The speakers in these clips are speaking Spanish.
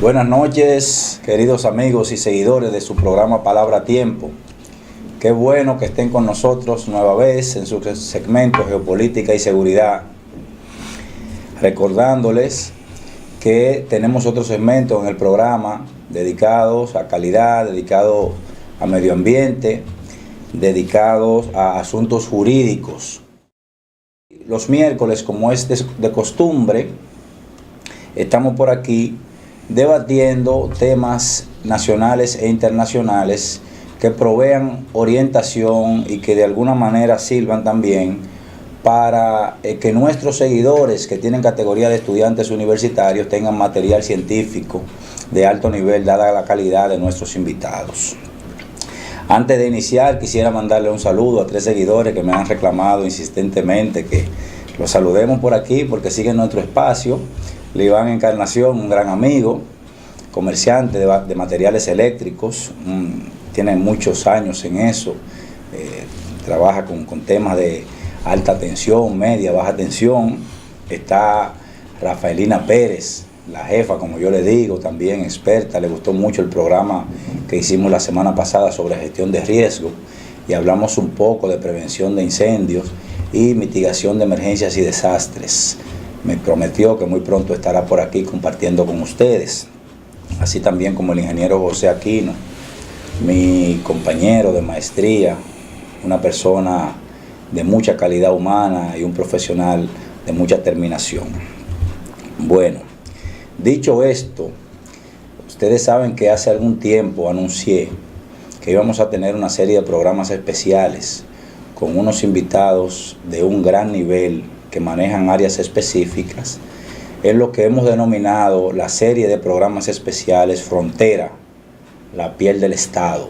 Buenas noches, queridos amigos y seguidores de su programa Palabra a Tiempo. Qué bueno que estén con nosotros nueva vez en su segmento Geopolítica y Seguridad. Recordándoles que tenemos otro segmento en el programa dedicados a calidad, dedicados a medio ambiente, dedicados a asuntos jurídicos. Los miércoles, como es de costumbre, estamos por aquí debatiendo temas nacionales e internacionales que provean orientación y que de alguna manera sirvan también para que nuestros seguidores que tienen categoría de estudiantes universitarios tengan material científico de alto nivel, dada la calidad de nuestros invitados. Antes de iniciar, quisiera mandarle un saludo a 3 seguidores que me han reclamado insistentemente que los saludemos por aquí porque siguen nuestro espacio. Liván Encarnación, un gran amigo, comerciante de materiales eléctricos, tiene muchos años en eso, trabaja con temas de alta tensión, media, baja tensión. Está Rafaelina Pérez, la jefa, como yo le digo, también experta. Le gustó mucho el programa que hicimos la semana pasada sobre gestión de riesgo y hablamos un poco de prevención de incendios y mitigación de emergencias y desastres. Me prometió que muy pronto estará por aquí compartiendo con ustedes, así también como el ingeniero José Aquino, mi compañero de maestría, una persona de mucha calidad humana y un profesional de mucha determinación. Bueno, dicho esto, ustedes saben que hace algún tiempo anuncié que íbamos a tener una serie de programas especiales con unos invitados de un gran nivel que manejan áreas específicas. Es lo que hemos denominado la serie de programas especiales Frontera, la piel del Estado.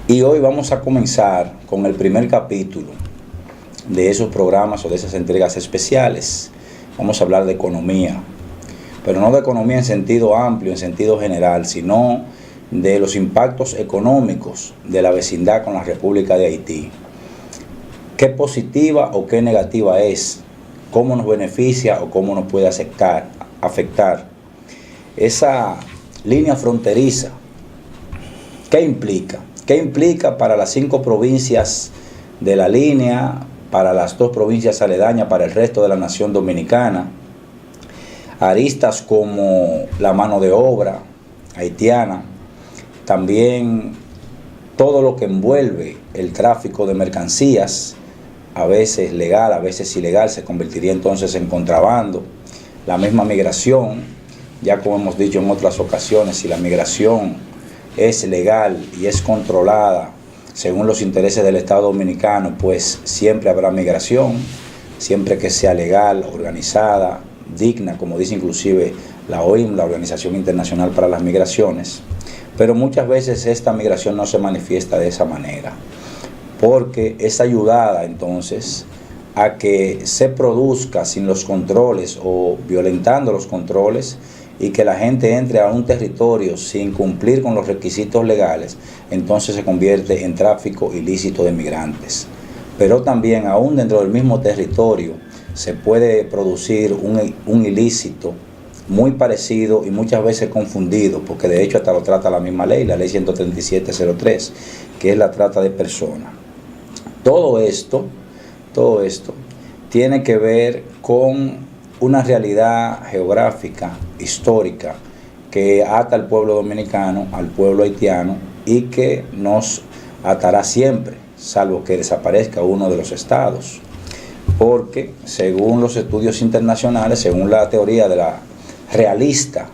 Y hoy vamos a comenzar con el primer capítulo de esos programas o de esas entregas especiales. Vamos a hablar de economía, pero no de economía en sentido amplio, en sentido general, sino de los impactos económicos de la vecindad con la República de Haití. ¿Qué positiva o qué negativa es? ¿Cómo nos beneficia o cómo nos puede afectar? Esa línea fronteriza, ¿qué implica? ¿Qué implica para las 5 provincias de la línea, para las 2 provincias aledañas, para el resto de la nación dominicana? Aristas como la mano de obra haitiana, también todo lo que envuelve el tráfico de mercancías, a veces legal, a veces ilegal, se convertiría entonces en contrabando. La misma migración, ya como hemos dicho en otras ocasiones, si la migración es legal y es controlada según los intereses del Estado Dominicano, pues siempre habrá migración, siempre que sea legal, organizada, digna, como dice inclusive la OIM, la Organización Internacional para las Migraciones. Pero muchas veces esta migración no se manifiesta de esa manera, porque es ayudada entonces a que se produzca sin los controles o violentando los controles y que la gente entre a un territorio sin cumplir con los requisitos legales, entonces se convierte en tráfico ilícito de migrantes. Pero también aún dentro del mismo territorio se puede producir un ilícito muy parecido y muchas veces confundido, porque de hecho hasta lo trata la misma ley, la ley 13703, que es la trata de personas. Todo esto tiene que ver con una realidad geográfica, histórica, que ata al pueblo dominicano, al pueblo haitiano, y que nos atará siempre, salvo que desaparezca uno de los estados. Porque según los estudios internacionales, según la teoría de la realista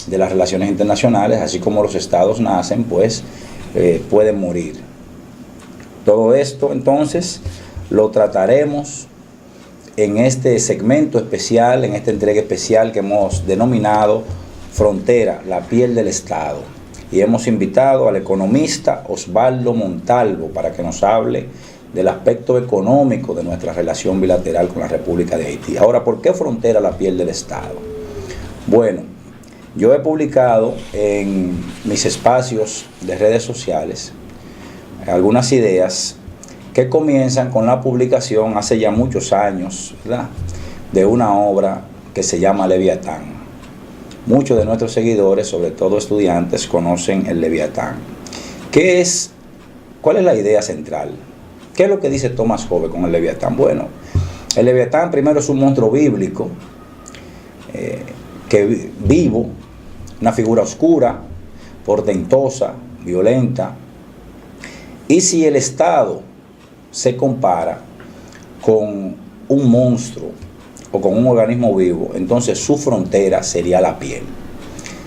de las relaciones internacionales, así como los estados nacen, pues pueden morir. Todo esto entonces lo trataremos en este segmento especial, en esta entrega especial que hemos denominado Frontera, la piel del Estado. Y hemos invitado al economista Osvaldo Montalvo para que nos hable del aspecto económico de nuestra relación bilateral con la República de Haití. Ahora, ¿por qué Frontera, la piel del Estado? Bueno, yo he publicado en mis espacios de redes sociales algunas ideas que comienzan con la publicación hace ya muchos años, ¿verdad?, de una obra que se llama Leviatán. muchos de nuestros seguidores, sobre todo estudiantes, conocen el Leviatán. ¿Cuál es la idea central? ¿Qué es lo que dice Thomas Hobbes con el Leviatán? Bueno, el Leviatán primero es un monstruo bíblico, vivo, una figura oscura, portentosa, violenta. Y si el Estado se compara con un monstruo o con un organismo vivo, entonces su frontera sería la piel.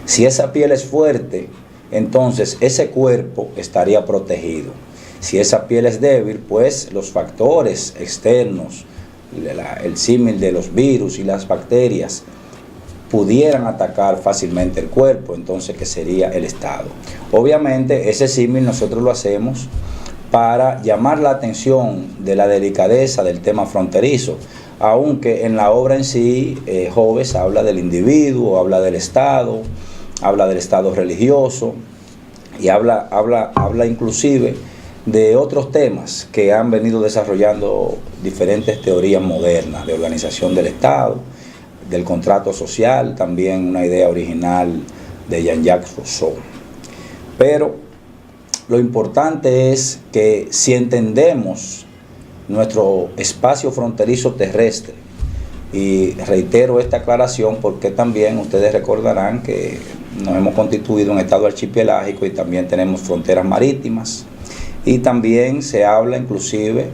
Si esa piel es fuerte, entonces ese cuerpo estaría protegido. Si esa piel es débil, pues los factores externos, el símil de los virus y las bacterias, pudieran atacar fácilmente el cuerpo, entonces que sería el Estado. Obviamente ese símil nosotros lo hacemos para llamar la atención de la delicadeza del tema fronterizo, aunque en la obra en sí Hobbes habla del individuo, habla del Estado religioso y habla inclusive de otros temas que han venido desarrollando diferentes teorías modernas de organización del Estado, del contrato social, también una idea original de Jean-Jacques Rousseau. Pero lo importante es que si entendemos nuestro espacio fronterizo terrestre, y reitero esta aclaración porque también ustedes recordarán que nos hemos constituido un estado archipelágico y también tenemos fronteras marítimas, y también se habla inclusive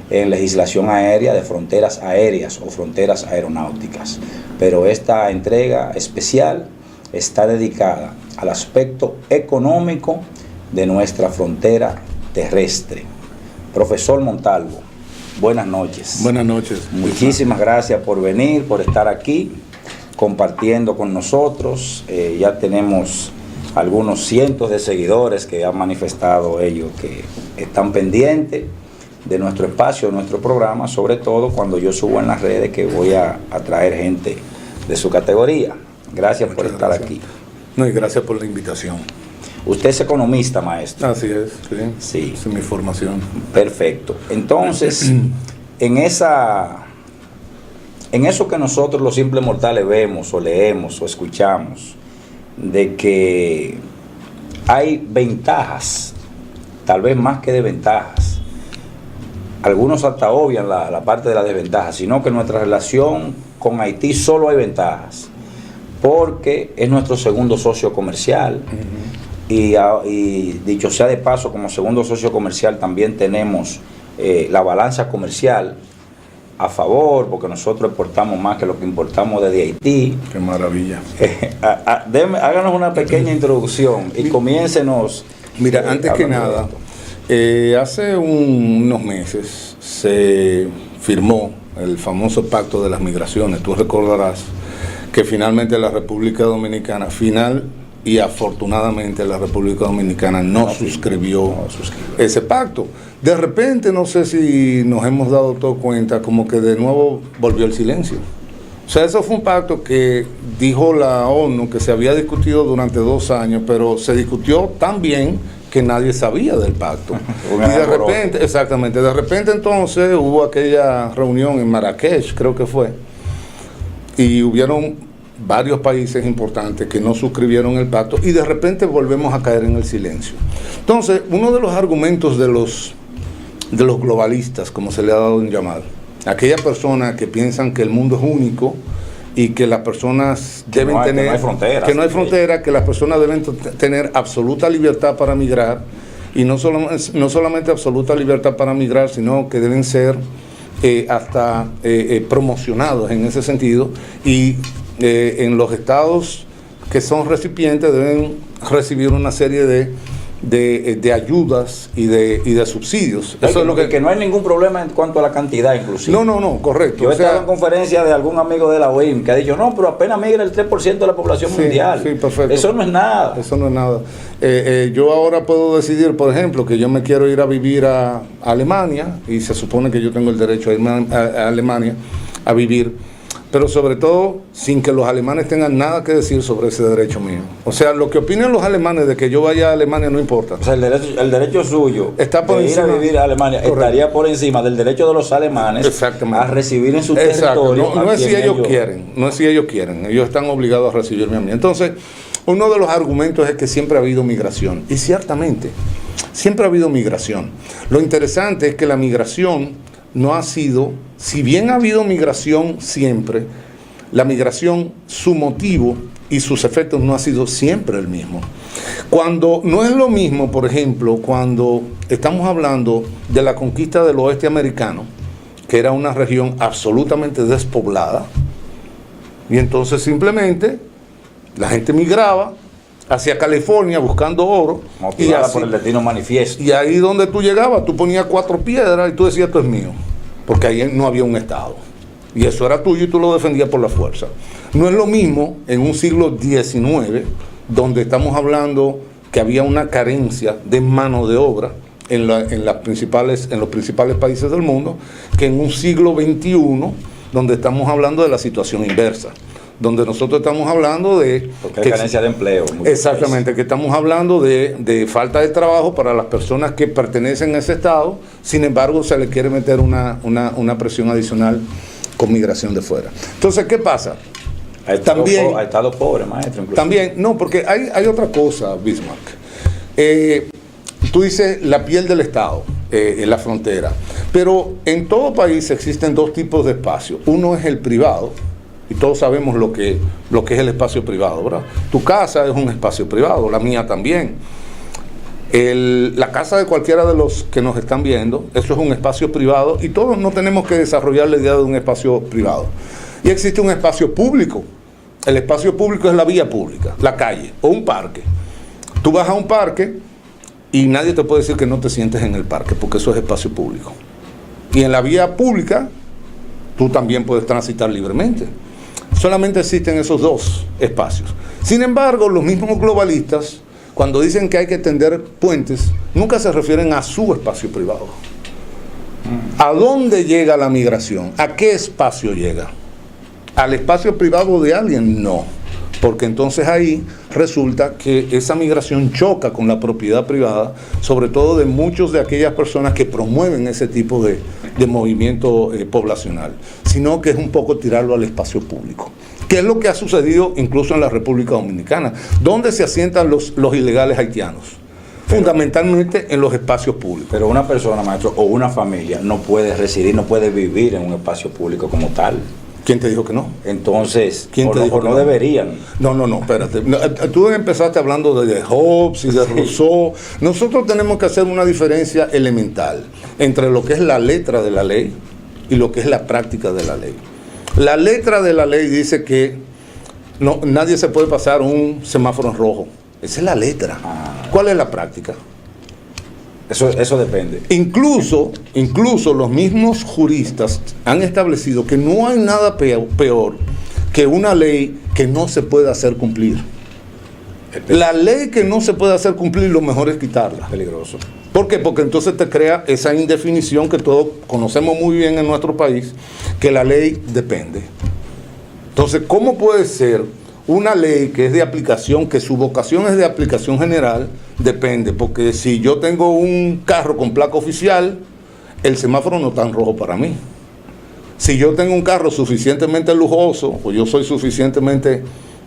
en legislación aérea de fronteras aéreas o fronteras aeronáuticas. Pero esta entrega especial está dedicada al aspecto económico de nuestra frontera terrestre. Profesor Montalvo, buenas noches. Buenas noches. Muchísimas gracias por venir, por estar aquí compartiendo con nosotros. Ya tenemos algunos cientos de seguidores que han manifestado ellos que están pendientes de nuestro espacio, de nuestro programa, sobre todo cuando yo subo en las redes que voy a traer gente de su categoría. Gracias por estar aquí. No, y gracias por la invitación. Usted es economista, maestro. Así es, sí. Esa es mi formación. Perfecto. Entonces, en eso que nosotros los simples mortales vemos o leemos o escuchamos, de que hay ventajas, tal vez más que desventajas. Algunos hasta obvian la parte de la desventaja, sino que en nuestra relación con Haití solo hay ventajas, porque es nuestro segundo socio comercial. Y dicho sea de paso, como segundo socio comercial también tenemos la balanza comercial a favor, porque nosotros exportamos más que lo que importamos desde Haití. Qué maravilla. Háganos una pequeña introducción y comiéncenos. Mira, antes que nada, hace unos meses se firmó el famoso Pacto de las Migraciones. Tú recordarás que finalmente la República Dominicana, y afortunadamente la República Dominicana no suscribió ese pacto. De repente, no sé si nos hemos dado todo cuenta, como que de nuevo volvió el silencio. O sea, eso fue un pacto que dijo la ONU que se había discutido durante 2 años, pero se discutió tan bien que nadie sabía del pacto. Y de repente, exactamente, de repente entonces hubo aquella reunión en Marrakech, creo que fue, y hubieron varios países importantes que no suscribieron el pacto y de repente volvemos a caer en el silencio. Entonces, uno de los argumentos de los globalistas, como se le ha dado en llamar, aquellas personas que piensan que el mundo es único y que las personas deben tener, que no hay frontera, que las personas deben tener absoluta libertad para migrar, y no solamente absoluta libertad para migrar, sino que deben ser hasta promocionados en ese sentido, y en los estados que son recipientes deben recibir una serie de ayudas y de subsidios. Eso es lo que no hay ningún problema en cuanto a la cantidad, inclusive. No, correcto. Yo he estado en conferencia de algún amigo de la OIM que ha dicho, no, pero apenas migra el 3% de la población mundial. Sí, perfecto. Eso no es nada. Eso no es nada. Yo ahora puedo decidir, por ejemplo, que yo me quiero ir a vivir a Alemania, y se supone que yo tengo el derecho a irme a Alemania a vivir, pero sobre todo sin que los alemanes tengan nada que decir sobre ese derecho mío. O sea, lo que opinen los alemanes de que yo vaya a Alemania no importa. O sea, el derecho suyo está por de encima, ir a vivir a Alemania, correcto, estaría por encima del derecho de los alemanes a recibir en su territorio. No es si ellos quieren, no es si ellos quieren, ellos están obligados a recibirme a mí. Entonces, uno de los argumentos es que siempre ha habido migración, y ciertamente, siempre ha habido migración. Lo interesante es que la migración no ha sido, si bien ha habido migración siempre, la migración, su motivo y sus efectos no ha sido siempre el mismo. Cuando no es lo mismo, por ejemplo, cuando estamos hablando de la conquista del oeste americano, que era una región absolutamente despoblada, y entonces simplemente la gente migraba hacia California buscando oro, motivada por el destino manifiesto. Y ahí donde tú llegabas, tú ponías 4 piedras y tú decías, esto es mío, porque ahí no había un Estado. Y eso era tuyo y tú lo defendías por la fuerza. No es lo mismo en un siglo XIX, donde estamos hablando que había una carencia de mano de obra en los principales países del mundo, que en un siglo XXI, donde estamos hablando de la situación inversa, donde nosotros estamos hablando de... Porque hay carencia de empleo. Exactamente, que estamos hablando de falta de trabajo para las personas que pertenecen a ese Estado, sin embargo se le quiere meter una presión adicional con migración de fuera. Entonces, ¿qué pasa? Ha estado pobre, maestro. Incluso. También, no, porque hay otra cosa, Bismarck. Tú dices la piel del Estado, en la frontera, pero en todo país existen 2 tipos de espacios. Uno es el privado, y todos sabemos lo que es el espacio privado, ¿verdad? Tu casa es un espacio privado, la mía también. La casa de cualquiera de los que nos están viendo, eso es un espacio privado, y todos no tenemos que desarrollar la idea de un espacio privado. Y existe un espacio público. El espacio público es la vía pública, la calle o un parque. Tú vas a un parque y nadie te puede decir que no te sientes en el parque, porque eso es espacio público. Y en la vía pública tú también puedes transitar libremente. Solamente existen esos 2 espacios. Sin embargo, los mismos globalistas, cuando dicen que hay que tender puentes, nunca se refieren a su espacio privado. ¿A dónde llega la migración? ¿A qué espacio llega? ¿Al espacio privado de alguien? No, porque entonces ahí resulta que esa migración choca con la propiedad privada, sobre todo de muchos de aquellas personas que promueven ese tipo de movimiento poblacional, sino que es un poco tirarlo al espacio público, que es lo que ha sucedido incluso en la República Dominicana, donde se asientan los ilegales haitianos, fundamentalmente en los espacios públicos. Pero una persona, maestro, o una familia no puede residir, no puede vivir en un espacio público como tal. ¿Quién te dijo que no? Entonces, ¿quién te dijo que no deberían? No, espérate. Tú empezaste hablando de Hobbes y de Rousseau. Nosotros tenemos que hacer una diferencia elemental entre lo que es la letra de la ley y lo que es la práctica de la ley. La letra de la ley dice que nadie se puede pasar un semáforo en rojo. Esa es la letra. ¿Cuál es la práctica? Eso depende. Incluso los mismos juristas han establecido que no hay nada peor que una ley que no se puede hacer cumplir. La ley que no se puede hacer cumplir, lo mejor es quitarla. Peligroso. ¿Por qué? Porque entonces te crea esa indefinición que todos conocemos muy bien en nuestro país, que la ley depende. Entonces, ¿cómo puede ser una ley que es de aplicación, que su vocación es de aplicación general? Depende, porque si yo tengo un carro con placa oficial, el semáforo no está en rojo para mí. Si yo tengo un carro suficientemente lujoso, o yo soy suficientemente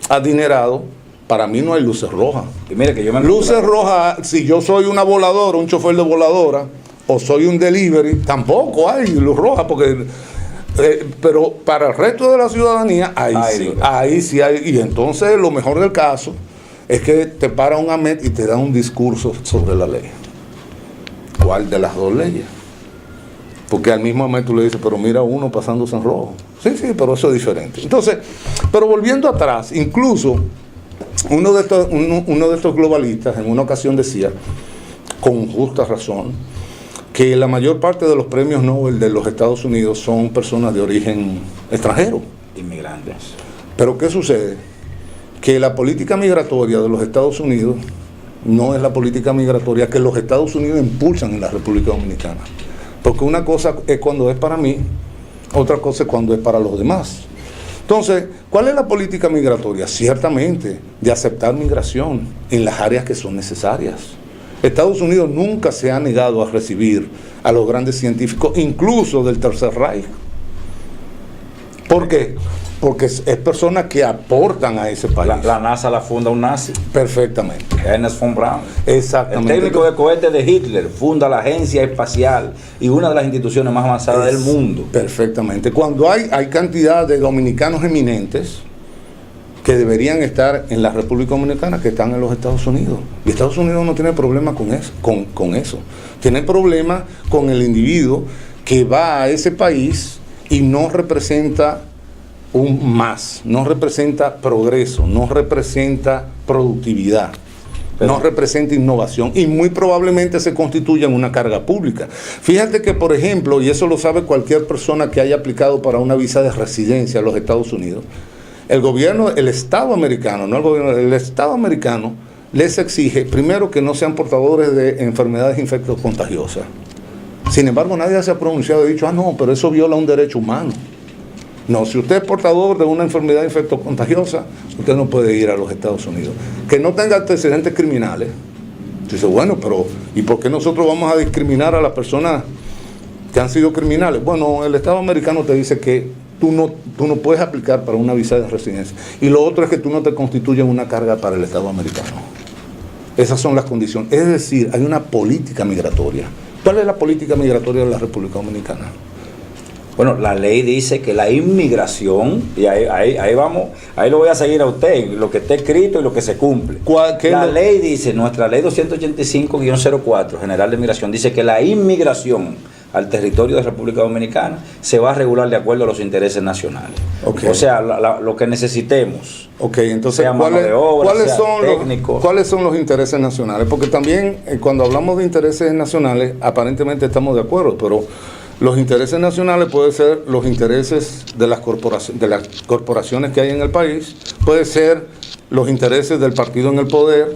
adinerado, para mí no hay luces rojas. Y mire que yo luces rojas, si yo soy una voladora, un chofer de voladora, o soy un delivery, tampoco hay luz roja, porque... pero para el resto de la ciudadanía, ahí sí hay. Y entonces lo mejor del caso es que te para un AMET y te da un discurso sobre la ley. ¿Cuál de las 2 leyes? Porque al mismo AMET tú le dices, pero mira uno pasándose en rojo. Sí, pero eso es diferente. Entonces, pero volviendo atrás, incluso uno de estos globalistas en una ocasión decía, con justa razón, que la mayor parte de los premios Nobel de los Estados Unidos son personas de origen extranjero. Inmigrantes. Pero ¿qué sucede? Que la política migratoria de los Estados Unidos no es la política migratoria que los Estados Unidos impulsan en la República Dominicana. Porque una cosa es cuando es para mí, otra cosa es cuando es para los demás. Entonces, ¿cuál es la política migratoria? Ciertamente, de aceptar migración en las áreas que son necesarias. Estados Unidos nunca se ha negado a recibir a los grandes científicos, incluso del Tercer Reich. ¿Por qué? Porque es personas que aportan a ese país. La NASA la funda un nazi. Perfectamente. Ernest von Braun. Exactamente. El técnico de cohetes de Hitler funda la Agencia Espacial y una de las instituciones más avanzadas del mundo. Perfectamente. Cuando hay cantidad de dominicanos eminentes que deberían estar en la República Dominicana, que están en los Estados Unidos. Y Estados Unidos no tiene problema con eso. Con eso. Tiene problema con el individuo que va a ese país y no representa no representa progreso, no representa productividad, no representa innovación y muy probablemente se constituya en una carga pública. Fíjate que, por ejemplo, y eso lo sabe cualquier persona que haya aplicado para una visa de residencia a los Estados Unidos, el Estado americano, no el gobierno, el Estado americano les exige, primero, que no sean portadores de enfermedades infectocontagiosas. Sin embargo, nadie se ha pronunciado y dicho, no, pero eso viola un derecho humano. No, si usted es portador de una enfermedad infectocontagiosa, usted no puede ir a los Estados Unidos. Que no tenga antecedentes criminales. Dice, bueno, pero ¿y por qué nosotros vamos a discriminar a las personas que han sido criminales? Bueno, el Estado americano te dice que tú no puedes aplicar para una visa de residencia. Y lo otro es que tú no te constituyes una carga para el Estado americano. Esas son las condiciones. Es decir, hay una política migratoria. ¿Cuál es la política migratoria de la República Dominicana? Bueno, la ley dice que la inmigración, y ahí vamos, ahí lo voy a seguir a usted, lo que está escrito y lo que se cumple. Ley dice, nuestra ley 285-04, General de Migración, dice que la inmigración al territorio de la República Dominicana se va a regular de acuerdo a los intereses nacionales. Okay. O sea, lo que necesitemos. Ok, entonces, ¿cuáles son los intereses nacionales? Porque también, cuando hablamos de intereses nacionales, aparentemente estamos de acuerdo, pero los intereses nacionales pueden ser los intereses de las corporaciones que hay en el país, puede ser los intereses del partido en el poder,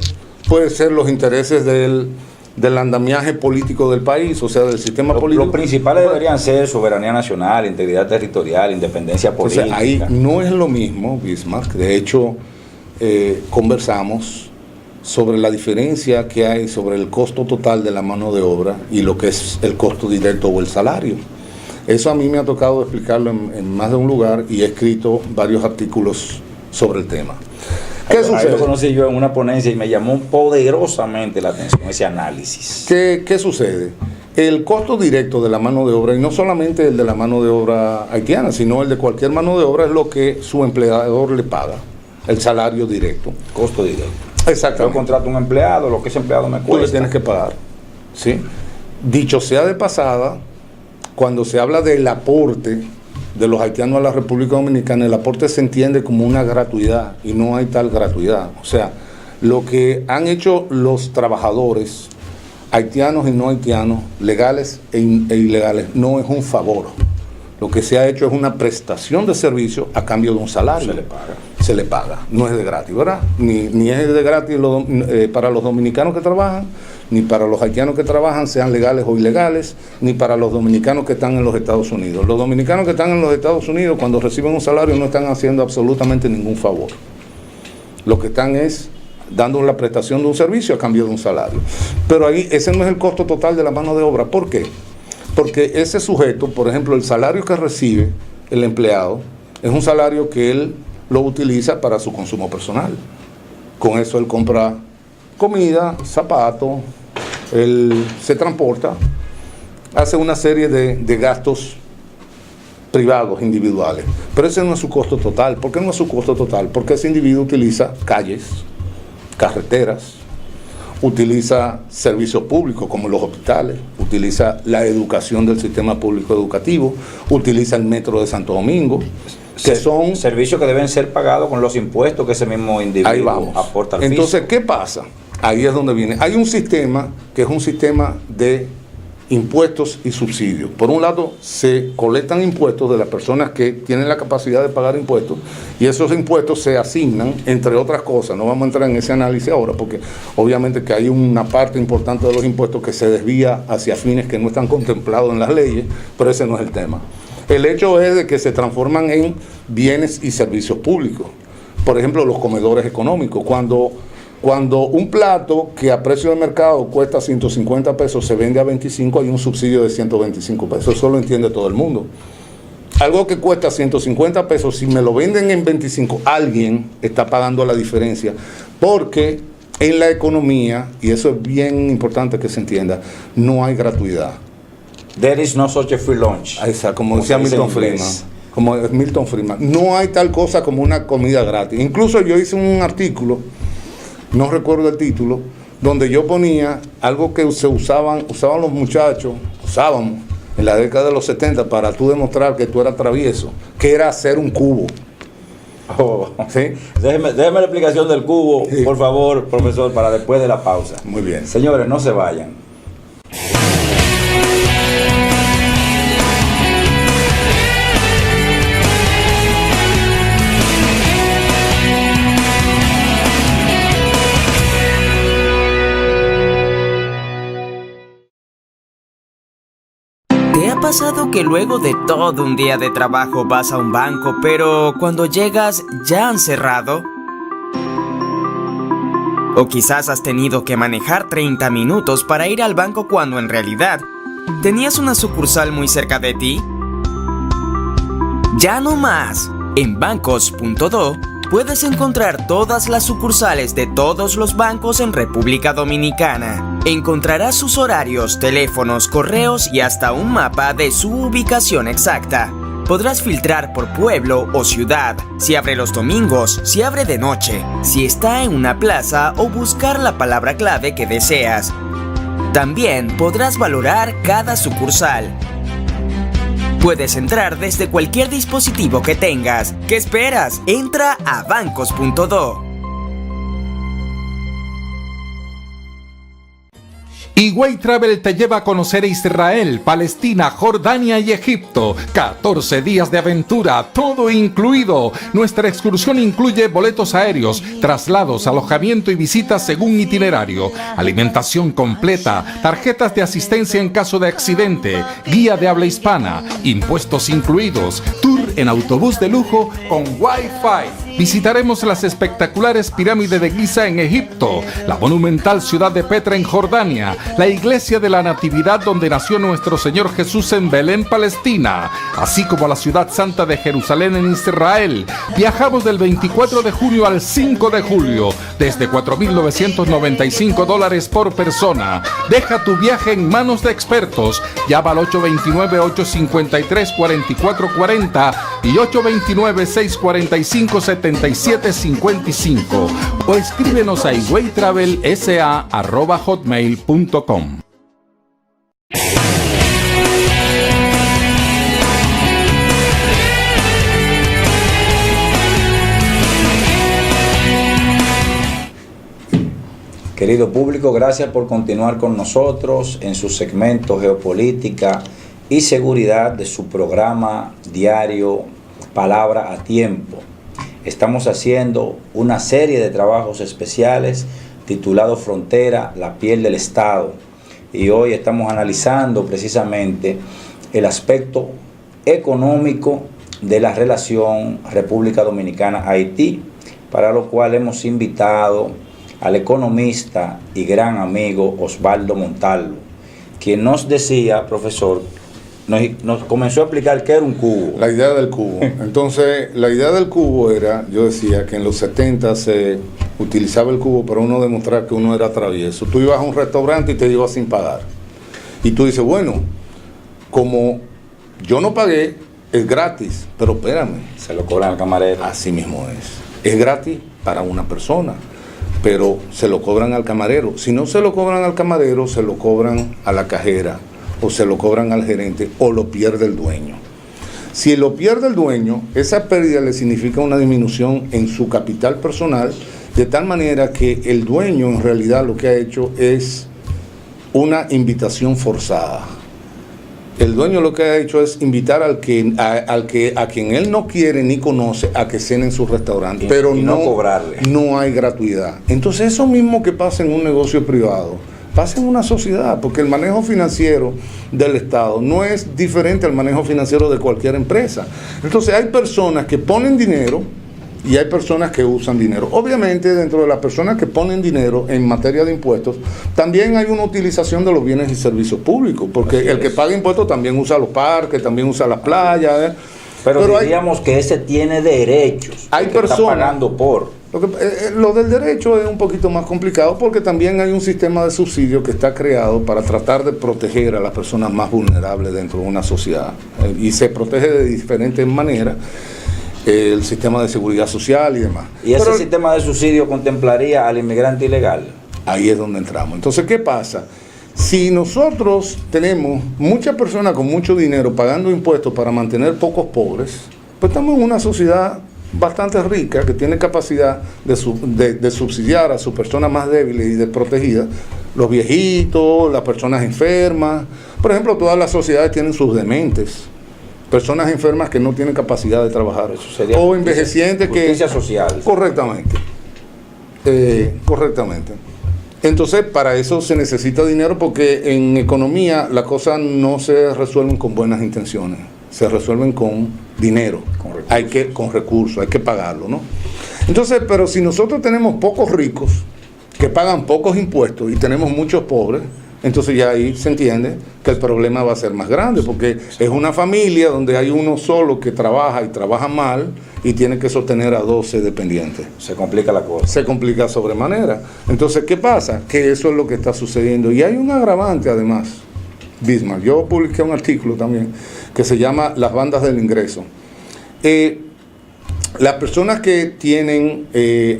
puede ser los intereses del andamiaje político del país, o sea, del sistema político. Los principales deberían ser soberanía nacional, integridad territorial, independencia política. O sea, ahí no es lo mismo, Bismarck. De hecho, conversamos sobre la diferencia que hay sobre el costo total de la mano de obra y lo que es el costo directo o el salario. Eso a mí me ha tocado explicarlo en más de un lugar y he escrito varios artículos sobre el tema. ¿Qué sucede? Ahí lo conocí yo en una ponencia y me llamó poderosamente la atención ese análisis. ¿Qué sucede? El costo directo de la mano de obra, y no solamente el de la mano de obra haitiana, sino el de cualquier mano de obra, es lo que su empleador le paga, el salario directo. Costo directo. Exactamente. Yo contrato un empleado, lo que ese empleado me cuesta. Tú le tienes que pagar. ¿Sí? Dicho sea de pasada, cuando se habla del aporte de los haitianos a la República Dominicana, el aporte se entiende como una gratuidad y no hay tal gratuidad. O sea, lo que han hecho los trabajadores, haitianos y no haitianos, legales e ilegales, no es un favor. Lo que se ha hecho es una prestación de servicio a cambio de un salario. Se le paga. No es de gratis, ¿verdad? Ni es de gratis para los dominicanos que trabajan, ni para los haitianos que trabajan, sean legales o ilegales, ni para los dominicanos que están en los Estados Unidos. Los dominicanos que están en los Estados Unidos, cuando reciben un salario, no están haciendo absolutamente ningún favor. Lo que están es dando la prestación de un servicio a cambio de un salario. Pero ahí ese no es el costo total de la mano de obra. ¿Por qué? Porque ese sujeto, por ejemplo, el salario que recibe el empleado es un salario que él lo utiliza para su consumo personal. Con eso él compra comida, zapatos, él se transporta, hace una serie de gastos privados, individuales. Pero ese no es su costo total. ¿Por qué no es su costo total? Porque ese individuo utiliza calles, carreteras, utiliza servicios públicos como los hospitales, utiliza la educación del sistema público educativo, utiliza el metro de Santo Domingo, que son servicios que deben ser pagados con los impuestos que ese mismo individuo aporta al fisco. Entonces, ¿qué pasa? Ahí es donde viene. Hay un sistema que es un sistema de impuestos y subsidios. Por un lado, se colectan impuestos de las personas que tienen la capacidad de pagar impuestos y esos impuestos se asignan, entre otras cosas. No vamos a entrar en ese análisis ahora porque obviamente que hay una parte importante de los impuestos que se desvía hacia fines que no están contemplados en las leyes, pero ese no es el tema. El hecho es de que se transforman en bienes y servicios públicos. Por ejemplo, los comedores económicos. Cuando un plato que a precio de mercado cuesta 150 pesos se vende a 25, hay un subsidio de 125 pesos. Eso lo entiende todo el mundo. Algo que cuesta 150 pesos, si me lo venden en 25, alguien está pagando la diferencia. Porque en la economía, y eso es bien importante que se entienda, no hay gratuidad. There is no such a free lunch. Exacto, como decía Milton Friedman. No hay tal cosa como una comida gratis. Incluso yo hice un artículo, no recuerdo el título, donde yo ponía algo que usaban los muchachos, usábamos en la década de los 70 para tú demostrar que tú eras travieso, que era hacer un cubo. Oh. ¿Sí? Déjeme la explicación del cubo, sí, por favor, profesor, para después de la pausa. Muy bien. Señores, no se vayan. ¿Te ha pasado que luego de todo un día de trabajo vas a un banco, pero cuando llegas ya han cerrado? O quizás has tenido que manejar 30 minutos para ir al banco cuando en realidad tenías una sucursal muy cerca de ti. Ya no más. En bancos.do puedes encontrar todas las sucursales de todos los bancos en República Dominicana. Encontrarás sus horarios, teléfonos, correos y hasta un mapa de su ubicación exacta. Podrás filtrar por pueblo o ciudad, si abre los domingos, si abre de noche, si está en una plaza o buscar la palabra clave que deseas. También podrás valorar cada sucursal. Puedes entrar desde cualquier dispositivo que tengas. ¿Qué esperas? Entra a bancos.do. Higüey Travel te lleva a conocer Israel, Palestina, Jordania y Egipto. 14 días de aventura, todo incluido. Nuestra excursión incluye boletos aéreos, traslados, alojamiento y visitas según itinerario, alimentación completa, tarjetas de asistencia en caso de accidente, guía de habla hispana, impuestos incluidos, tour en autobús de lujo con Wi-Fi. Visitaremos las espectaculares pirámides de Giza en Egipto, la monumental ciudad de Petra en Jordania, la iglesia de la Natividad donde nació nuestro Señor Jesús en Belén, Palestina, así como la ciudad santa de Jerusalén en Israel. Viajamos del 24 de junio al 5 de julio, desde $4,995 por persona. Deja tu viaje en manos de expertos. Llama al 829-853-4440 y 829-645-7755 o escríbenos a higüeytravelsa@hotmail.com. Querido público, gracias por continuar con nosotros en su segmento Geopolítica y Seguridad de su programa diario Palabra a Tiempo. Estamos haciendo una serie de trabajos especiales titulado Frontera, la piel del Estado. Y hoy estamos analizando precisamente el aspecto económico de la relación República Dominicana-Haití, para lo cual hemos invitado al economista y gran amigo Osvaldo Montalvo, quien nos decía, profesor, nos comenzó a explicar qué era un cubo. La idea del cubo. Entonces, la idea del cubo era, yo decía que en los 70 se utilizaba el cubo para uno demostrar que uno era travieso. Tú ibas a un restaurante y te ibas sin pagar. Y tú dices, bueno, como yo no pagué, es gratis, pero espérame. Se lo cobran al camarero. Así mismo es. Es gratis para una persona, pero se lo cobran al camarero. Si no se lo cobran al camarero, se lo cobran a la cajera, o se lo cobran al gerente, o lo pierde el dueño. Si lo pierde el dueño, esa pérdida le significa una disminución en su capital personal, de tal manera que el dueño en realidad lo que ha hecho es una invitación forzada. El dueño lo que ha hecho es invitar a quien él no quiere ni conoce a que cene en su restaurante, pero no cobrarle. No hay gratuidad. Entonces eso mismo que pasa en un negocio privado, pasa en una sociedad, porque el manejo financiero del Estado no es diferente al manejo financiero de cualquier empresa. Entonces hay personas que ponen dinero y hay personas que usan dinero. Obviamente, dentro de las personas que ponen dinero en materia de impuestos, también hay una utilización de los bienes y servicios públicos, porque el que paga impuestos también usa los parques, también usa las playas. Pero diríamos que ese tiene derechos. Hay que personas está pagando por. Lo del derecho es un poquito más complicado porque también hay un sistema de subsidio que está creado para tratar de proteger a las personas más vulnerables dentro de una sociedad. Y se protege de diferentes maneras. El sistema de seguridad social y demás. ¿Y ese sistema de subsidio contemplaría al inmigrante ilegal? Ahí es donde entramos. Entonces, ¿qué pasa? Si nosotros tenemos muchas personas con mucho dinero pagando impuestos para mantener pocos pobres, pues estamos en una sociedad bastante rica que tiene capacidad de subsidiar a sus personas más débiles y desprotegidas, los viejitos, las personas enfermas. Por ejemplo, todas las sociedades tienen sus dementes. Personas enfermas que no tienen capacidad de trabajar. Eso sería o envejecientes que... Justicia social. Correctamente. Correctamente. Entonces, para eso se necesita dinero porque en economía las cosas no se resuelven con buenas intenciones. Se resuelven con dinero. Con recursos, hay que pagarlo, ¿no? Entonces, pero si nosotros tenemos pocos ricos que pagan pocos impuestos y tenemos muchos pobres, entonces ya ahí se entiende que el problema va a ser más grande, porque es una familia donde hay uno solo que trabaja y trabaja mal y tiene que sostener a 12 dependientes. Se complica la cosa. Se complica sobremanera. Entonces, ¿qué pasa? Que eso es lo que está sucediendo. Y hay un agravante además, Bismarck. Yo publiqué un artículo también que se llama Las bandas del ingreso. Las personas que tienen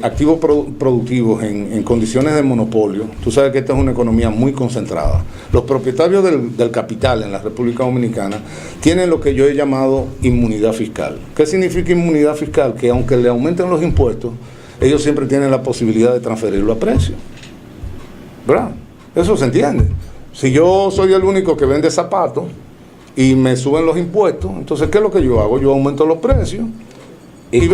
activos productivos en condiciones de monopolio, tú sabes que esta es una economía muy concentrada. Los propietarios del capital en la República Dominicana tienen lo que yo he llamado inmunidad fiscal. ¿Qué significa inmunidad fiscal? Que aunque le aumenten los impuestos, ellos siempre tienen la posibilidad de transferirlo a precio. ¿Verdad? Eso se entiende. Si yo soy el único que vende zapatos y me suben los impuestos, entonces ¿qué es lo que yo hago? Yo aumento los precios. Y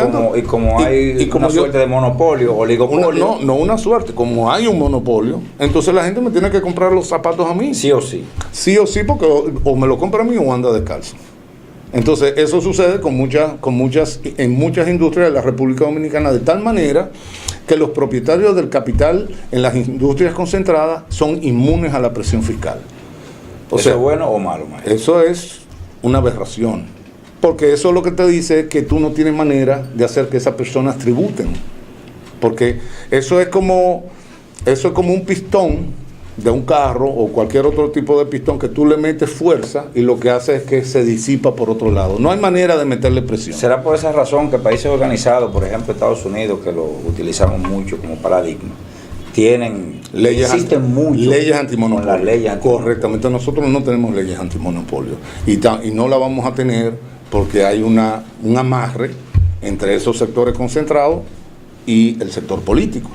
como hay una suerte de monopolio, oligopolio. No una suerte, como hay un monopolio, entonces la gente me tiene que comprar los zapatos a mí. Sí o sí. Sí o sí, porque o me lo compra a mí o anda descalzo. Entonces eso sucede en muchas industrias de la República Dominicana, de tal manera que los propietarios del capital en las industrias concentradas son inmunes a la presión fiscal. ¿Eso es bueno o malo, maestro? Eso es una aberración. Porque eso lo que te dice es que tú no tienes manera de hacer que esas personas tributen. Porque eso es como un pistón de un carro o cualquier otro tipo de pistón que tú le metes fuerza y lo que hace es que se disipa por otro lado. No hay manera de meterle presión. ¿Será por esa razón que países organizados, por ejemplo Estados Unidos, que lo utilizamos mucho como paradigma, existen muchas leyes antimonopolio? Leyes correctamente. Nosotros no tenemos leyes antimonopolio y no la vamos a tener porque hay un amarre entre esos sectores concentrados y el sector político.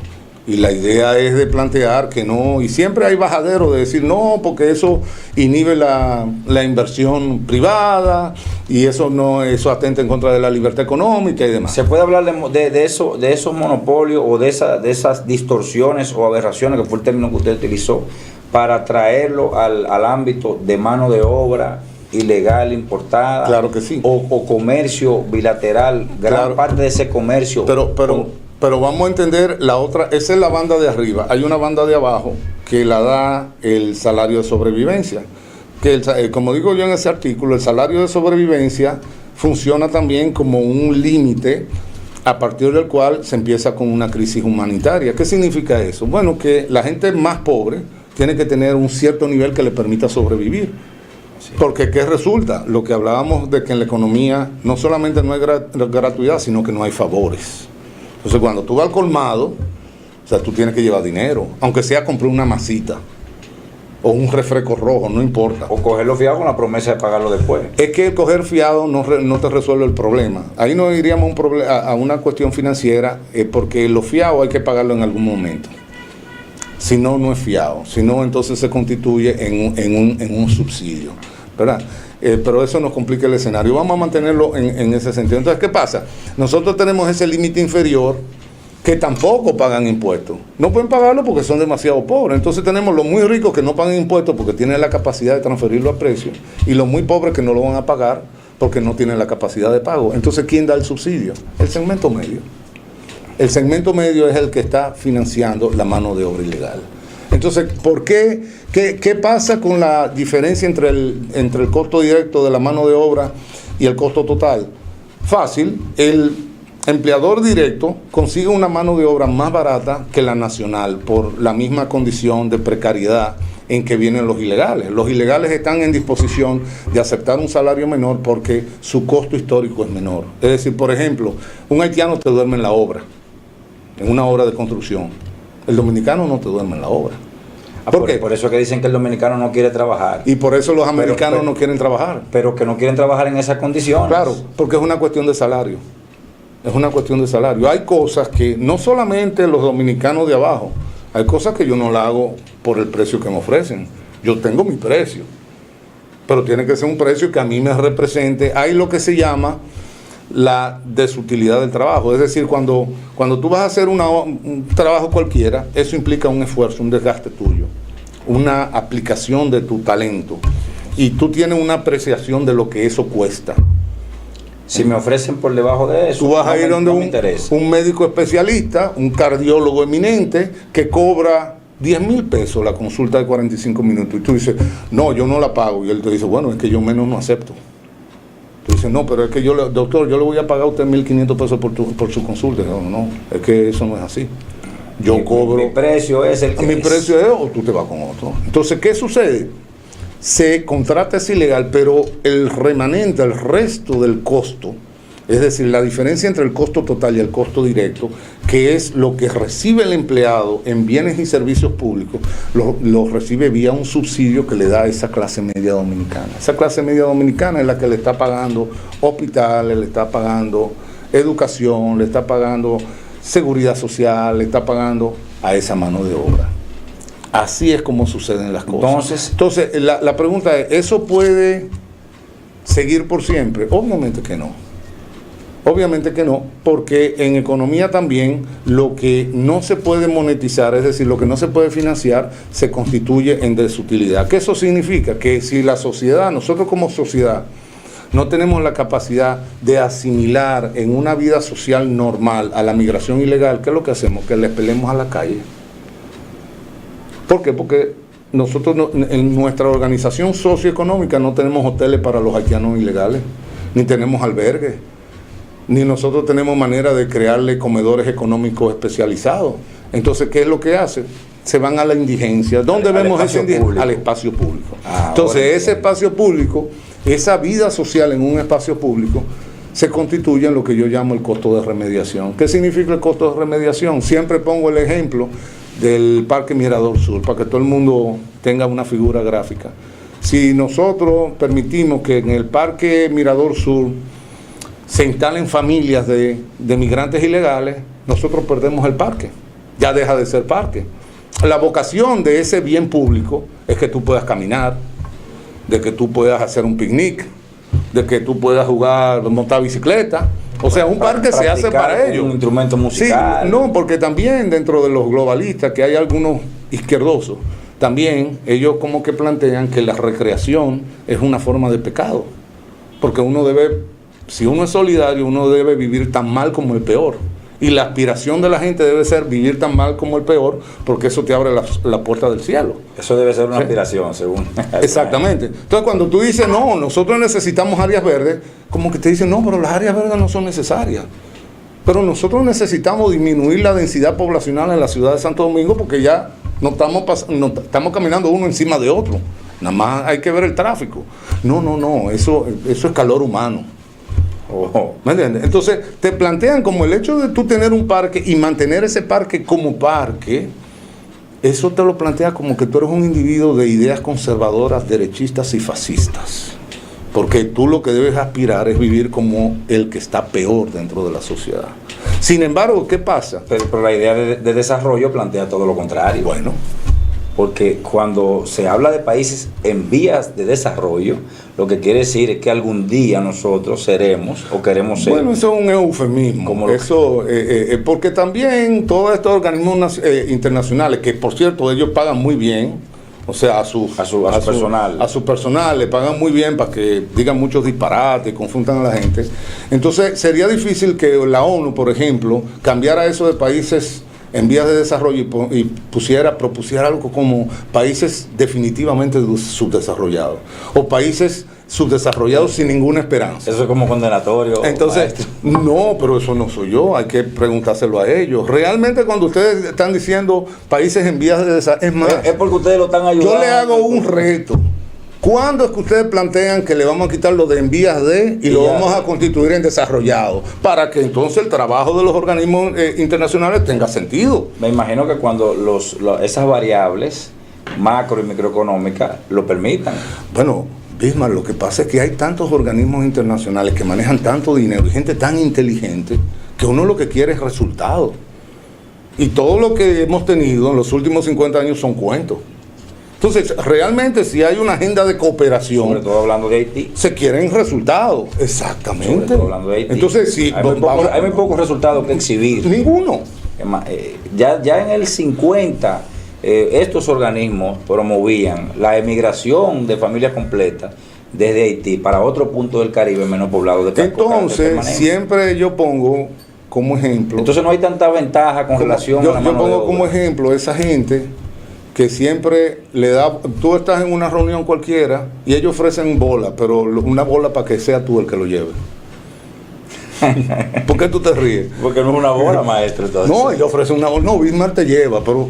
Y la idea es de plantear que no, y siempre hay bajadero de decir no, porque eso inhibe la inversión privada y eso atenta en contra de la libertad económica y demás. ¿Se puede hablar de esos monopolios o de esas distorsiones o aberraciones, que fue el término que usted utilizó, para traerlo al ámbito de mano de obra ilegal importada? Claro que sí. O comercio bilateral, gran parte de ese comercio. Pero vamos a entender la otra, esa es la banda de arriba. Hay una banda de abajo que la da el salario de sobrevivencia. Como digo yo en ese artículo, el salario de sobrevivencia funciona también como un límite a partir del cual se empieza con una crisis humanitaria. ¿Qué significa eso? Bueno, que la gente más pobre tiene que tener un cierto nivel que le permita sobrevivir. Sí. Porque ¿qué resulta? Lo que hablábamos de que en la economía no solamente no hay gratuidad, sino que no hay favores. Entonces cuando tú vas al colmado, o sea, tú tienes que llevar dinero, aunque sea comprar una masita o un refresco rojo, no importa. O cogerlo fiado con la promesa de pagarlo después. Es que el coger fiado no te resuelve el problema. Ahí no iríamos a una cuestión financiera, porque lo fiado hay que pagarlo en algún momento. Si no, no es fiado. Si no, entonces se constituye en un subsidio, ¿verdad? Pero eso nos complica el escenario. Vamos a mantenerlo en ese sentido. Entonces, ¿qué pasa? Nosotros tenemos ese límite inferior que tampoco pagan impuestos. No pueden pagarlo porque son demasiado pobres. Entonces tenemos los muy ricos que no pagan impuestos porque tienen la capacidad de transferirlo a precio, y los muy pobres que no lo van a pagar porque no tienen la capacidad de pago. Entonces, ¿quién da el subsidio? El segmento medio. El segmento medio es el que está financiando la mano de obra ilegal. Entonces, ¿por qué? ¿Qué pasa con la diferencia entre el costo directo de la mano de obra y el costo total? Fácil, el empleador directo consigue una mano de obra más barata que la nacional por la misma condición de precariedad en que vienen los ilegales. Los ilegales están en disposición de aceptar un salario menor porque su costo histórico es menor. Es decir, por ejemplo, un haitiano te duerme en la obra, en una obra de construcción. El dominicano no te duerme en la obra. ¿Por qué? Por eso es que dicen que el dominicano no quiere trabajar. Y por eso los americanos no quieren trabajar. Pero que no quieren trabajar en esas condiciones. Claro, porque es una cuestión de salario. Es una cuestión de salario. Hay cosas que no solamente los dominicanos de abajo, hay cosas que yo no la hago por el precio que me ofrecen. Yo tengo mi precio, pero tiene que ser un precio que a mí me represente. Hay lo que se llama la desutilidad del trabajo. Es decir, cuando tú vas a hacer un trabajo cualquiera, eso implica un esfuerzo, un desgaste tuyo, una aplicación de tu talento, y tú tienes una apreciación de lo que eso cuesta. Si me ofrecen por debajo de eso, tú vas a ir donde un médico especialista, un cardiólogo eminente, que cobra 10,000 pesos la consulta de 45 minutos, y tú dices, no, yo no la pago, y él te dice, bueno, es que yo menos no acepto. Tú dices, no, pero es que doctor, yo le voy a pagar a usted 1.500 pesos por su consulta. No, es que eso no es así. Yo cobro. Mi precio es el que mi precio es, o tú te vas con otro. Entonces, ¿qué sucede? Se contrata ese ilegal, pero el remanente, el resto del costo, es decir, la diferencia entre el costo total y el costo directo, que es lo que recibe el empleado en bienes y servicios públicos, lo recibe vía un subsidio que le da a esa clase media dominicana. Esa clase media dominicana es la que le está pagando hospitales, le está pagando educación, le está pagando seguridad social, le está pagando a esa mano de obra. Así es como suceden las cosas. Entonces la pregunta es, ¿eso puede seguir por siempre? Obviamente que no. Obviamente que no, porque en economía también lo que no se puede monetizar, es decir, lo que no se puede financiar, se constituye en desutilidad. ¿Qué eso significa? Que si la sociedad, nosotros como sociedad, no tenemos la capacidad de asimilar en una vida social normal a la migración ilegal, ¿qué es lo que hacemos? Que le pelemos a la calle. ¿Por qué? Porque nosotros en nuestra organización socioeconómica no tenemos hoteles para los haitianos ilegales, ni tenemos albergues, ni nosotros tenemos manera de crearle comedores económicos especializados. Entonces, ¿qué es lo que hace? Se van a la indigencia. ¿Dónde vemos esa indigencia? Al espacio público. Entonces, ese espacio público, esa vida social en un espacio público, se constituye en lo que yo llamo el costo de remediación. ¿Qué significa el costo de remediación? Siempre pongo el ejemplo del Parque Mirador Sur, para que todo el mundo tenga una figura gráfica. Si nosotros permitimos que en el Parque Mirador Sur se instalen familias de migrantes ilegales, nosotros perdemos el parque, ya deja de ser parque. La vocación de ese bien público es que tú puedas caminar, de que tú puedas hacer un picnic, de que tú puedas jugar, montar bicicleta. O sea, un parque se hace para ello. Un instrumento musical. Sí, no, porque también dentro de los globalistas, que hay algunos izquierdosos, también ellos como que plantean que la recreación es una forma de pecado. Porque uno debe, si uno es solidario, uno debe vivir tan mal como el peor. Y la aspiración de la gente debe ser vivir tan mal como el peor, porque eso te abre la puerta del cielo. Eso debe ser una aspiración, según. Exactamente. Entonces, cuando tú dices, no, nosotros necesitamos áreas verdes, como que te dicen, no, pero las áreas verdes no son necesarias. Pero nosotros necesitamos disminuir la densidad poblacional en la ciudad de Santo Domingo, porque ya no estamos caminando uno encima de otro. Nada más hay que ver el tráfico. No, eso es calor humano. ¿Me entiendes? Entonces te plantean como el hecho de tú tener un parque y mantener ese parque como parque, eso te lo plantea como que tú eres un individuo de ideas conservadoras, derechistas y fascistas, porque tú lo que debes aspirar es vivir como el que está peor dentro de la sociedad. Sin embargo, ¿qué pasa? Pero la idea de desarrollo plantea todo lo contrario. Bueno, porque cuando se habla de países en vías de desarrollo, lo que quiere decir es que algún día nosotros seremos o queremos ser. Bueno, eso es un eufemismo. Como eso, porque también todos estos organismos internacionales, que por cierto ellos pagan muy bien, o sea, a su personal le pagan muy bien para que digan muchos disparates, confundan a la gente. Entonces sería difícil que la ONU, por ejemplo, cambiara eso de países en vías de desarrollo y propusiera algo como países definitivamente subdesarrollados o países subdesarrollados sin ninguna esperanza. Eso es como condenatorio. Entonces, no, pero eso no soy yo, hay que preguntárselo a ellos. Realmente cuando ustedes están diciendo países en vías de desarrollo, es más, es porque ustedes lo están ayudando. Yo le hago un reto. ¿Cuándo es que ustedes plantean que le vamos a quitar lo de en vías de y lo vamos a constituir en desarrollado? Para que entonces el trabajo de los organismos internacionales tenga sentido. Me imagino que cuando esas variables macro y microeconómicas lo permitan. Bueno, Bismarck, lo que pasa es que hay tantos organismos internacionales que manejan tanto dinero y gente tan inteligente que uno lo que quiere es resultados. Y todo lo que hemos tenido en los últimos 50 años son cuentos. Entonces, realmente si hay una agenda de cooperación, sobre todo hablando de Haití, se quieren resultados. Exactamente. Sobre todo hablando de Haití. Entonces, sí, hay muy pocos resultados que exhibir. Ninguno. Ya en el 50, estos organismos promovían la emigración de familias completas desde Haití para otro punto del Caribe menos poblado. Entonces, siempre yo pongo como ejemplo. Entonces no hay tanta ventaja con relación a la mano de obra. Yo pongo como ejemplo esa gente que siempre le da, tú estás en una reunión cualquiera y ellos ofrecen bola, pero una bola para que sea tú el que lo lleve. ¿Por qué tú te ríes? Porque no es una bola, maestro. Entonces. No, ellos ofrecen una bola. No, Bismarck te lleva, pero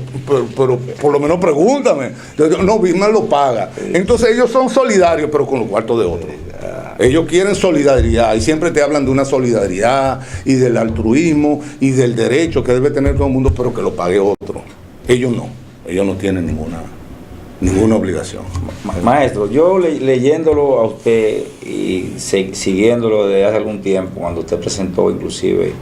por lo menos pregúntame. No, Bismarck lo paga. Sí. Entonces ellos son solidarios, pero con los cuartos de otros. Ellos quieren solidaridad y siempre te hablan de una solidaridad y del altruismo y del derecho que debe tener todo el mundo, pero que lo pague otro. Ellos no tienen ninguna obligación. Maestro, yo leyéndolo a usted y siguiéndolo desde hace algún tiempo, cuando usted presentó inclusive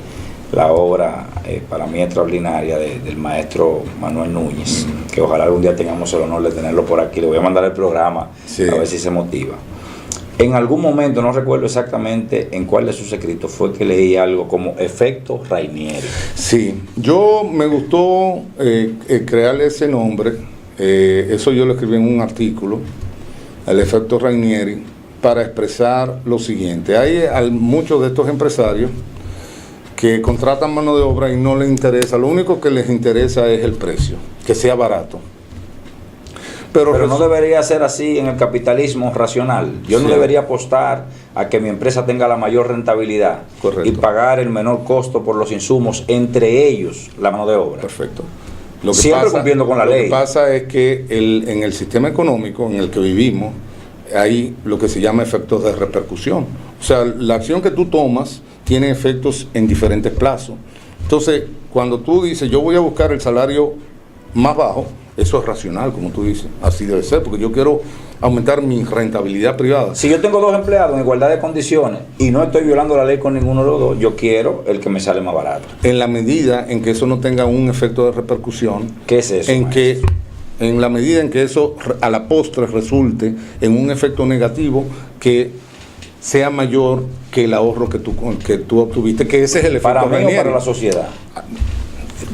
la obra para mí extraordinaria del maestro Manuel Núñez, que ojalá algún día tengamos el honor de tenerlo por aquí, le voy a mandar el programa, sí, a ver si se motiva. En algún momento, no recuerdo exactamente en cuál de sus escritos, fue que leí algo como efecto Rainieri. Sí, yo me gustó crearle ese nombre, eso yo lo escribí en un artículo, el efecto Rainieri, para expresar lo siguiente. Hay muchos de estos empresarios que contratan mano de obra y no les interesa, lo único que les interesa es el precio, que sea barato. Pero no debería ser así en el capitalismo racional. Yo no debería apostar a que mi empresa tenga la mayor rentabilidad. Correcto. Y pagar el menor costo por los insumos, entre ellos la mano de obra. Perfecto. Siempre cumpliendo con la ley. Lo que pasa es que en el sistema económico en el que vivimos hay lo que se llama efectos de repercusión. O sea, la acción que tú tomas tiene efectos en diferentes plazos. Entonces, cuando tú dices, yo voy a buscar el salario más bajo, eso es racional, como tú dices, así debe ser, porque yo quiero aumentar mi rentabilidad privada. Si yo tengo dos empleados en igualdad de condiciones y no estoy violando la ley con ninguno de los dos, yo quiero el que me sale más barato. En la medida en que eso no tenga un efecto de repercusión, ¿qué es eso? En la medida en que eso a la postre resulte en un efecto negativo que sea mayor que el ahorro que tú obtuviste, que ese es el efecto para mí Rainieri. O para la sociedad.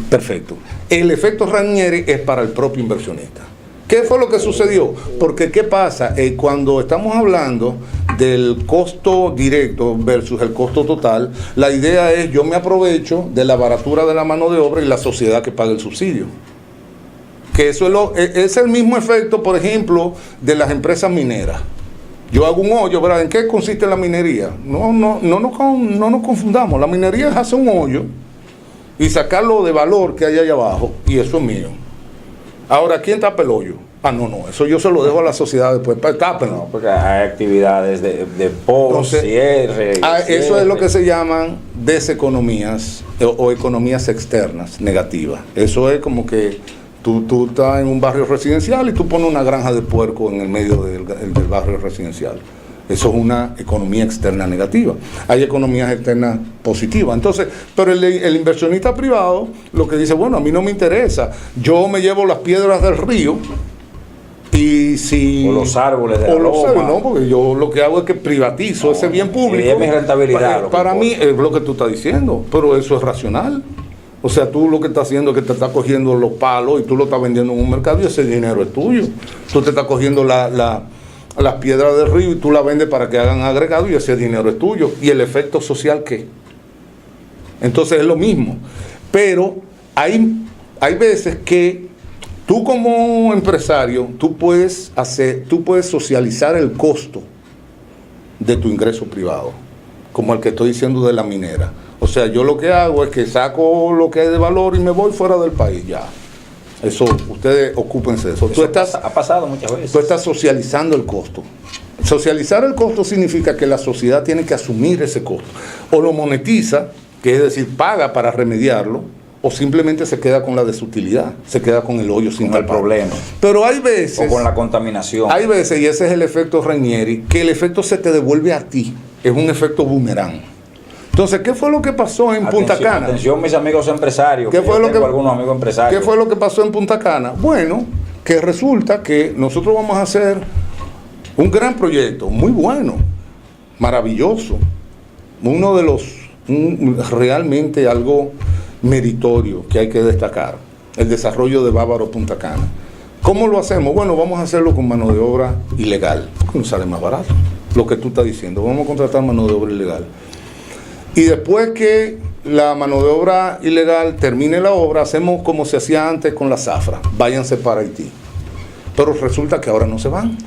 Perfecto. El efecto Rainieri es para el propio inversionista. ¿Qué fue lo que sucedió? Porque ¿qué pasa? Cuando estamos hablando del costo directo versus el costo total, la idea es yo me aprovecho de la baratura de la mano de obra y la sociedad que paga el subsidio. Que eso es el mismo efecto, por ejemplo, de las empresas mineras. Yo hago un hoyo, ¿verdad? ¿En qué consiste la minería? No nos confundamos. La minería es hacer un hoyo y sacarlo de valor que hay allá abajo, y eso es mío. Ahora, ¿quién tapa el hoyo? No, eso yo se lo dejo a la sociedad después, tápenlo. No, porque hay actividades de post, cierre. Eso es lo que se llaman deseconomías o economías externas negativas. Eso es como que tú estás en un barrio residencial y tú pones una granja de puerco en el medio del barrio residencial. Eso es una economía externa negativa. Hay economías externas positivas. Entonces, pero el inversionista privado lo que dice, bueno, a mí no me interesa. Yo me llevo las piedras del río y si... O los árboles de la loma. loma. No, porque yo lo que hago es que privatizo ese bien público. Y es mi rentabilidad. Para mí es lo que tú estás diciendo, pero eso es racional. O sea, tú lo que estás haciendo es que te estás cogiendo los palos y tú lo estás vendiendo en un mercado y ese dinero es tuyo. Tú te estás cogiendo las piedras del río y tú las vendes para que hagan agregado y ese dinero es tuyo. ¿Y el efecto social qué? Entonces es lo mismo. Pero hay veces que tú como empresario, tú puedes socializar el costo de tu ingreso privado, como el que estoy diciendo de la minera. O sea, yo lo que hago es que saco lo que hay de valor y me voy fuera del país ya. Eso, ustedes ocúpense de eso. Ha pasado muchas veces. Tú estás socializando el costo. Socializar el costo significa que la sociedad tiene que asumir ese costo. O lo monetiza, que es decir, paga para remediarlo, o simplemente se queda con la desutilidad, se queda con el hoyo sin el problema. Pero hay veces... O con la contaminación. Hay veces, y ese es el efecto Rainieri, que el efecto se te devuelve a ti. Es un efecto boomerang. Entonces, ¿qué fue lo que pasó en Punta Cana? Atención, mis amigos empresarios. Algunos amigos empresarios. ¿Qué fue lo que pasó en Punta Cana? Bueno, que resulta que nosotros vamos a hacer un gran proyecto, muy bueno, maravilloso. Uno de los, realmente algo meritorio que hay que destacar, el desarrollo de Bávaro Punta Cana. ¿Cómo lo hacemos? Bueno, vamos a hacerlo con mano de obra ilegal, porque nos sale más barato. Lo que tú estás diciendo, vamos a contratar mano de obra ilegal. Y después que la mano de obra ilegal termine la obra, hacemos como se hacía antes con la zafra, váyanse para Haití. Pero resulta que ahora no se van,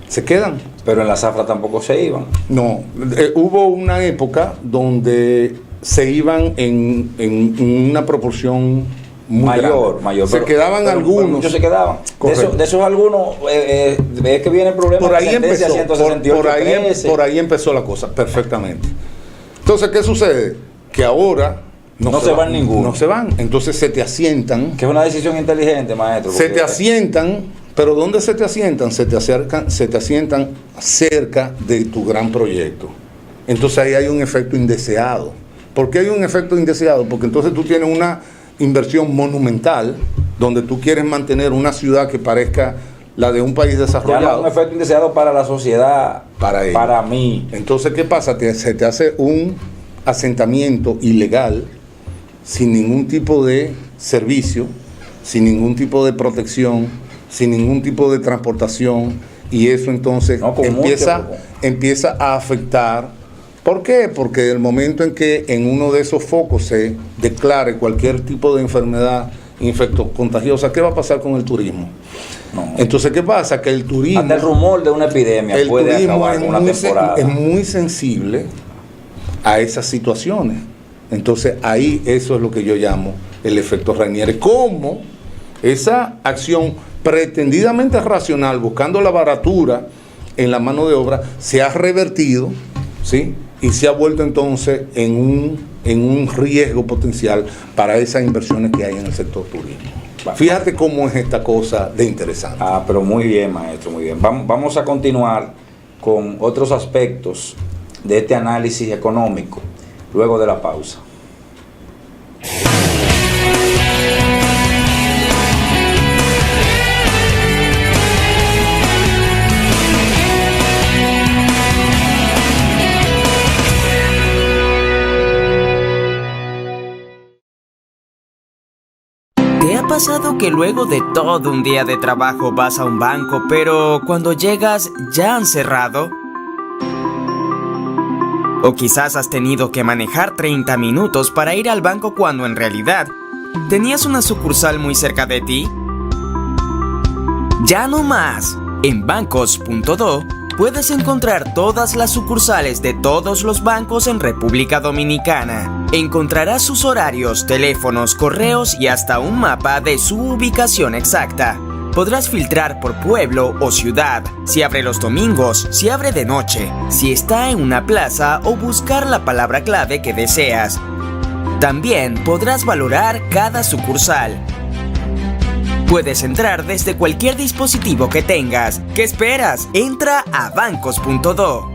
se quedan. Pero en la zafra tampoco se iban. No, hubo una época donde se iban en una proporción mayor. Se quedaban algunos. Muchos se quedaban. De esos algunos, es que viene el problema por ahí de la sentencia empezó, 168. Por ahí empezó la cosa, perfectamente. Entonces, ¿qué sucede? Que ahora no se van ninguno. No se van. Entonces se te asientan. Que es una decisión inteligente, maestro. Se te asientan, pero ¿dónde se te asientan? Se te asientan cerca de tu gran proyecto. Entonces ahí hay un efecto indeseado. ¿Por qué hay un efecto indeseado? Porque entonces tú tienes una inversión monumental donde tú quieres mantener una ciudad que parezca la de un país desarrollado. Ya no es un efecto indeseado para la sociedad, para mí. Entonces, ¿qué pasa? Se te hace un asentamiento ilegal, sin ningún tipo de servicio, sin ningún tipo de protección, sin ningún tipo de transportación, y eso entonces empieza a afectar. ¿Por qué? Porque el momento en que en uno de esos focos se declare cualquier tipo de enfermedad infectocontagiosa, ¿qué va a pasar con el turismo? No. Entonces, ¿qué pasa? Que el turismo... Hasta el rumor de una epidemia puede acabar con una temporada. Es muy sensible a esas situaciones. Entonces, ahí eso es lo que yo llamo el efecto Rainieri. Cómo esa acción pretendidamente racional, buscando la baratura en la mano de obra, se ha revertido, ¿sí? Y se ha vuelto entonces en un riesgo potencial para esas inversiones que hay en el sector turismo. Fíjate cómo es esta cosa de interesante. Pero muy bien, maestro, muy bien. Vamos a continuar con otros aspectos de este análisis económico luego de la pausa. ¿Te ha pasado que luego de todo un día de trabajo vas a un banco, pero cuando llegas ya han cerrado? O quizás has tenido que manejar 30 minutos para ir al banco cuando en realidad tenías una sucursal muy cerca de ti. Ya no más. En bancos.do puedes encontrar todas las sucursales de todos los bancos en República Dominicana. Encontrarás sus horarios, teléfonos, correos y hasta un mapa de su ubicación exacta. Podrás filtrar por pueblo o ciudad, si abre los domingos, si abre de noche, si está en una plaza o buscar la palabra clave que deseas. También podrás valorar cada sucursal. Puedes entrar desde cualquier dispositivo que tengas. ¿Qué esperas? Entra a bancos.do.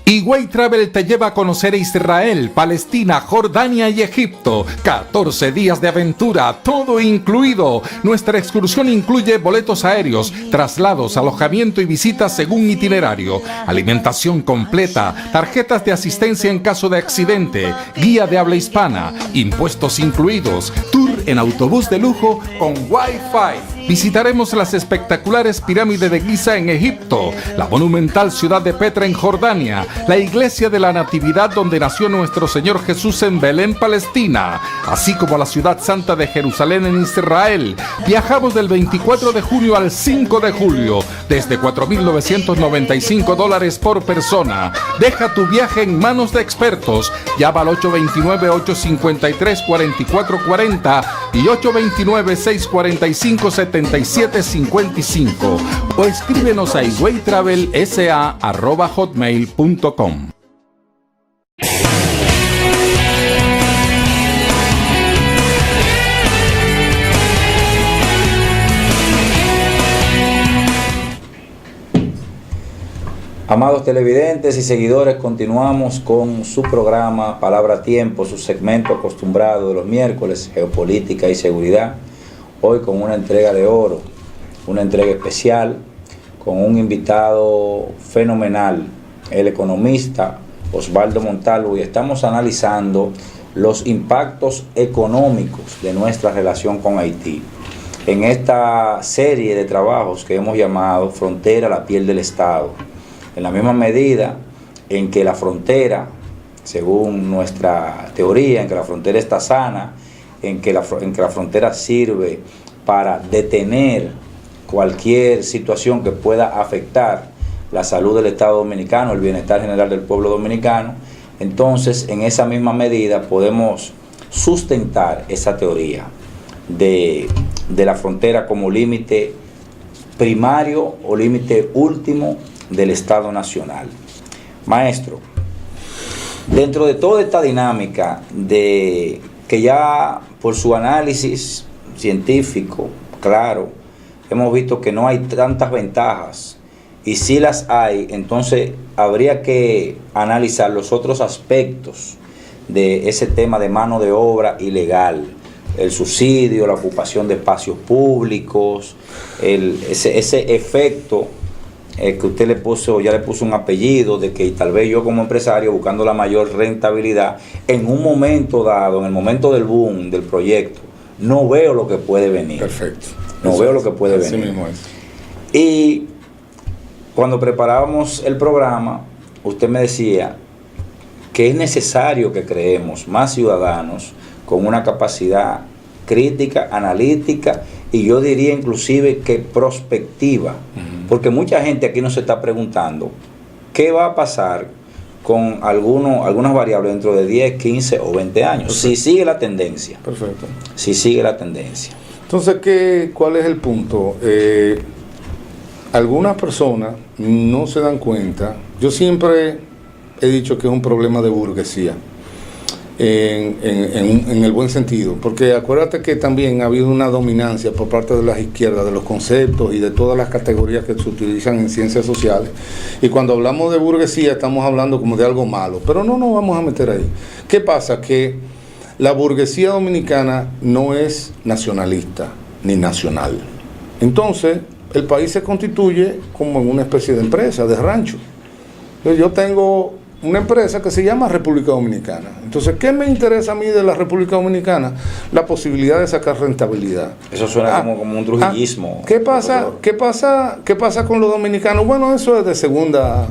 Higüey Travel te lleva a conocer Israel, Palestina, Jordania y Egipto. 14 días de aventura, todo incluido. Nuestra excursión incluye boletos aéreos, traslados, alojamiento y visitas según itinerario, alimentación completa, tarjetas de asistencia en caso de accidente, guía de habla hispana, impuestos incluidos, tour en autobús de lujo con Wi-Fi. Visitaremos las espectaculares pirámides de Giza en Egipto, la monumental ciudad de Petra en Jordania, la iglesia de la Natividad donde nació nuestro Señor Jesús en Belén, Palestina, así como la ciudad santa de Jerusalén en Israel. Viajamos del 24 de junio al 5 de julio, desde $4,995 por persona. Deja tu viaje en manos de expertos. Llama al 829-853-4440 y 829-645-7755 o escríbenos a higüeytravelsa@hotmail.com. Amados televidentes y seguidores, continuamos con su programa Palabra a Tiempo, su segmento acostumbrado de los miércoles, Geopolítica y Seguridad. Hoy con una entrega de oro, una entrega especial, con un invitado fenomenal, el economista Osvaldo Montalvo, y estamos analizando los impactos económicos de nuestra relación con Haití. En esta serie de trabajos que hemos llamado Frontera, la piel del Estado, en la misma medida en que la frontera, según nuestra teoría, en que la frontera está sana, en que la frontera sirve para detener cualquier situación que pueda afectar la salud del Estado dominicano, el bienestar general del pueblo dominicano, entonces en esa misma medida podemos sustentar esa teoría de la frontera como límite primario o límite último del Estado nacional. Maestro, dentro de toda esta dinámica de que ya por su análisis científico, claro, hemos visto que no hay tantas ventajas, y si las hay, entonces habría que analizar los otros aspectos de ese tema de mano de obra ilegal, el subsidio, la ocupación de espacios públicos, ese efecto que usted ya le puso un apellido, de que tal vez yo como empresario, buscando la mayor rentabilidad, en un momento dado, en el momento del boom del proyecto, no veo lo que puede venir. Perfecto. No veo lo que puede venir. Así mismo es. Y cuando preparábamos el programa, usted me decía que es necesario que creemos más ciudadanos con una capacidad crítica, analítica, y yo diría inclusive que prospectiva, porque mucha gente aquí nos está preguntando qué va a pasar con algunas variables dentro de 10, 15 o 20 años. Perfecto. Si sigue la tendencia. Perfecto. Si sigue la tendencia. Entonces, ¿cuál es el punto? Algunas personas no se dan cuenta. Yo siempre he dicho que es un problema de burguesía, en el buen sentido, porque acuérdate que también ha habido una dominancia por parte de las izquierdas de los conceptos y de todas las categorías que se utilizan en ciencias sociales, y cuando hablamos de burguesía estamos hablando como de algo malo, pero no nos vamos a meter ahí. ¿Qué pasa? Que la burguesía dominicana no es nacionalista ni nacional. Entonces el país se constituye como en una especie de empresa, de rancho. Entonces, yo tengo una empresa que se llama República Dominicana. Entonces, ¿qué me interesa a mí de la República Dominicana? La posibilidad de sacar rentabilidad. Eso suena como un trujillismo. ¿Qué pasa con los dominicanos? Bueno, eso es de segundo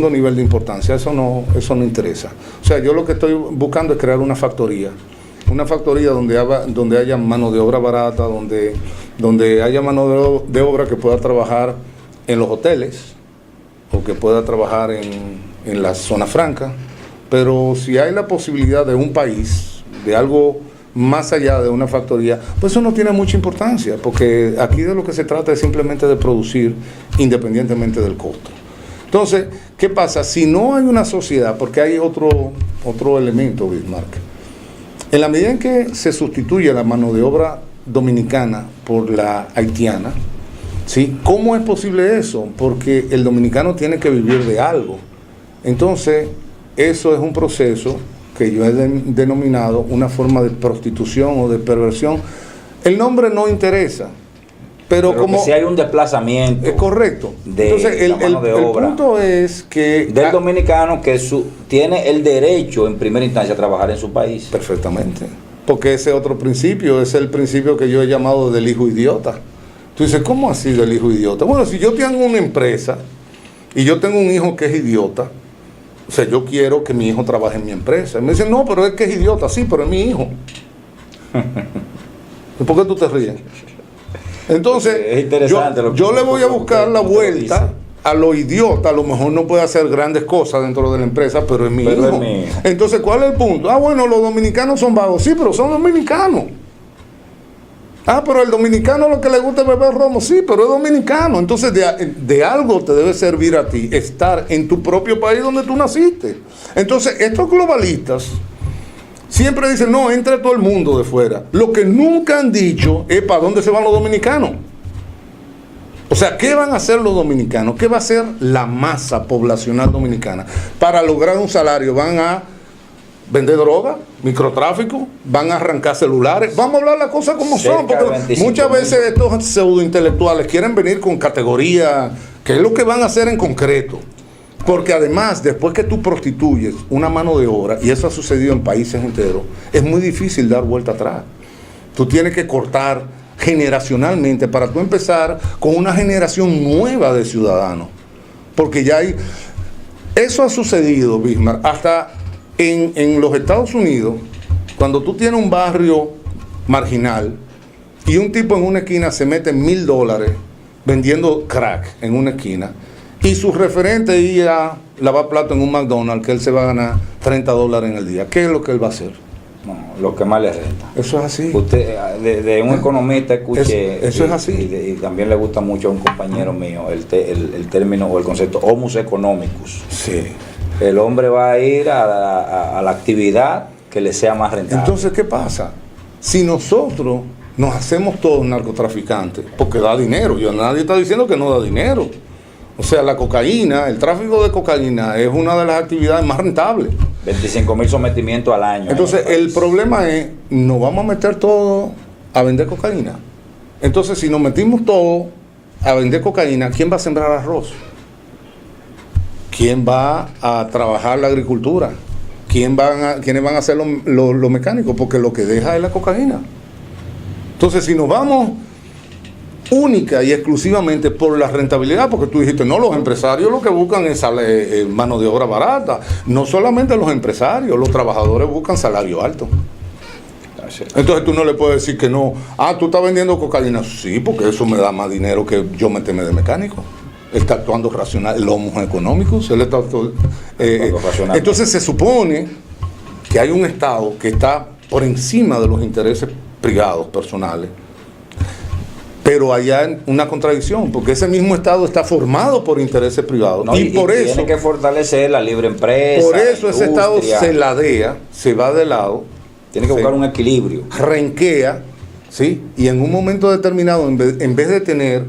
nivel de importancia. Eso no interesa. O sea, yo lo que estoy buscando es crear una factoría donde haya mano de obra barata, donde haya mano de obra que pueda trabajar en los hoteles o que pueda trabajar en la zona franca. Pero si hay la posibilidad de un país, de algo más allá de una factoría, pues eso no tiene mucha importancia, porque aquí de lo que se trata es simplemente de producir independientemente del costo. Entonces, ¿qué pasa? Si no hay una sociedad, porque hay otro elemento, Bismarck, en la medida en que se sustituye la mano de obra dominicana por la haitiana, ¿sí? ¿Cómo es posible eso? Porque el dominicano tiene que vivir de algo. Entonces, eso es un proceso que yo he denominado una forma de prostitución o de perversión. El nombre no interesa, pero como que si hay un desplazamiento, es correcto. De entonces el punto es que del dominicano que tiene el derecho en primera instancia a trabajar en su país. Perfectamente, porque ese otro principio es el principio que yo he llamado del hijo idiota. Tú dices, ¿cómo así del hijo idiota? Bueno, si yo tengo una empresa y yo tengo un hijo que es idiota, o sea, yo quiero que mi hijo trabaje en mi empresa. Y me dicen, no, pero es que es idiota. Sí, pero es mi hijo. ¿Y por qué tú te ríes? Entonces, es interesante yo le voy a buscar la vuelta a lo idiota. A lo mejor no puede hacer grandes cosas dentro de la empresa, pero es mi hijo. Entonces, ¿cuál es el punto? Ah, bueno, los dominicanos son vagos. Sí, pero son dominicanos. Ah, pero el dominicano lo que le gusta es beber romo. Sí, pero es dominicano. Entonces, de algo te debe servir a ti estar en tu propio país donde tú naciste. Entonces, estos globalistas siempre dicen, no, entre todo el mundo de fuera. Lo que nunca han dicho es para dónde se van los dominicanos. O sea, ¿qué van a hacer los dominicanos? ¿Qué va a hacer la masa poblacional dominicana? Para lograr un salario, ¿van a vender droga, microtráfico, van a arrancar celulares? Vamos a hablar las cosas como son, porque muchas veces estos pseudointelectuales quieren venir con categoría, ¿qué es lo que van a hacer en concreto? Porque además, después que tú prostituyes una mano de obra, y eso ha sucedido en países enteros, es muy difícil dar vuelta atrás. Tú tienes que cortar generacionalmente para tú empezar con una generación nueva de ciudadanos. Porque ya hay... Eso ha sucedido, Bismarck, hasta en los Estados Unidos, cuando tú tienes un barrio marginal y un tipo en una esquina se mete $1,000 vendiendo crack en una esquina, y su referente ir a lavar plato en un McDonald's, que él se va a ganar $30 en el día. ¿Qué es lo que él va a hacer? No, lo que más le renta. Eso es así. Usted, de un economista escuché, eso es así. Y también le gusta mucho a un compañero mío el término o el concepto homus economicus. Sí. El hombre va a ir a la actividad que le sea más rentable. Entonces, ¿qué pasa? Si nosotros nos hacemos todos narcotraficantes, porque da dinero, nadie está diciendo que no da dinero. O sea, la cocaína, el tráfico de cocaína es una de las actividades más rentables. 25,000 sometimientos al año. Entonces, el problema es, nos vamos a meter todo a vender cocaína. Entonces, si nos metimos todo a vender cocaína, ¿quién va a sembrar arroz? ¿Quién va a trabajar la agricultura? ¿Quiénes van a ser los mecánicos? Porque lo que deja es la cocaína. Entonces, si nos vamos única y exclusivamente por la rentabilidad, porque tú dijiste, no, los empresarios lo que buscan es mano de obra barata. No solamente los empresarios, los trabajadores buscan salario alto. Entonces tú no le puedes decir que no. Ah, tú estás vendiendo cocaína. Sí, porque eso me da más dinero que yo meterme de mecánico. Él está actuando racional, el homo economicus, él está racional. Entonces se supone que hay un Estado que está por encima de los intereses privados, personales. Pero allá hay una contradicción, porque ese mismo Estado está formado por intereses privados. No, y por eso tiene que fortalecer la libre empresa. Por eso ese Estado se ladea, se va de lado. Tiene que buscar un equilibrio. Renquea, ¿sí? Y en un momento determinado, en vez de tener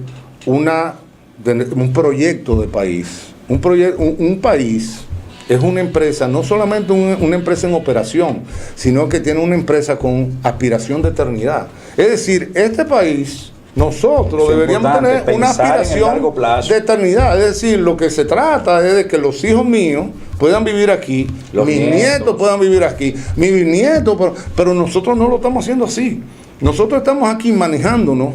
un proyecto de país, un país es una empresa, no solamente una empresa en operación, sino que tiene una empresa con aspiración de eternidad. Es decir, este país... Nosotros deberíamos tener una aspiración de eternidad. Es decir, lo que se trata es de que los hijos míos puedan vivir aquí, mis nietos puedan vivir aquí, mis bisnietos, pero nosotros no lo estamos haciendo así. Nosotros estamos aquí manejándonos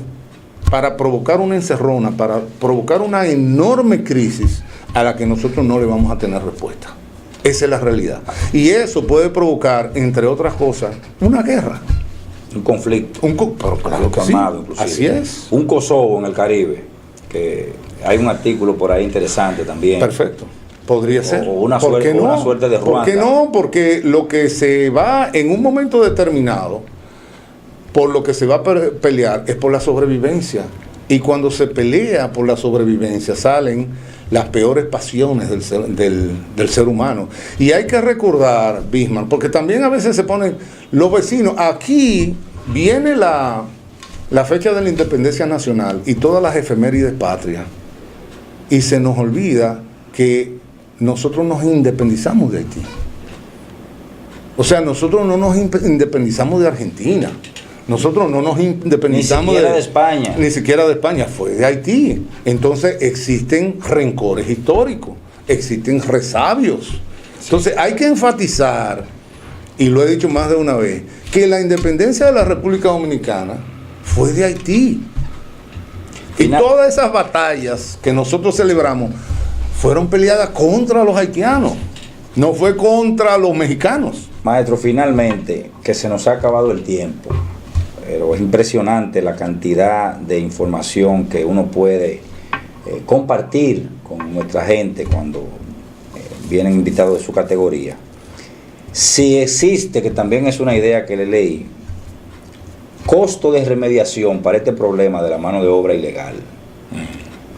para provocar una encerrona, para provocar una enorme crisis a la que nosotros no le vamos a tener respuesta. Esa es la realidad. Y eso puede provocar, entre otras cosas, una guerra. Un conflicto. Pero claro que sí. Así es. Un Kosovo en el Caribe, que hay un artículo por ahí interesante también. Perfecto. Podría ser. O una suerte de Ruanda. ¿Por qué no? Porque lo que se va en un momento determinado, por lo que se va a pelear, es por la sobrevivencia. Y cuando se pelea por la sobrevivencia, salen las peores pasiones del ser humano. Y hay que recordar, Bismarck, porque también a veces se ponen los vecinos. Aquí viene la fecha de la independencia nacional y todas las efemérides patrias. Y se nos olvida que nosotros nos independizamos de Haití. O sea, nosotros no nos independizamos de Argentina. Nosotros no nos independizamos de España. Ni siquiera de España, fue de Haití. Entonces existen rencores históricos, existen resabios. Entonces hay que enfatizar, y lo he dicho más de una vez, que la independencia de la República Dominicana fue de Haití. Y todas esas batallas que nosotros celebramos fueron peleadas contra los haitianos, no fue contra los mexicanos. Maestro, finalmente, que se nos ha acabado el tiempo, pero es impresionante la cantidad de información que uno puede compartir con nuestra gente cuando vienen invitados de su categoría. Si existe, que también es una idea que le leí, costo de remediación para este problema de la mano de obra ilegal,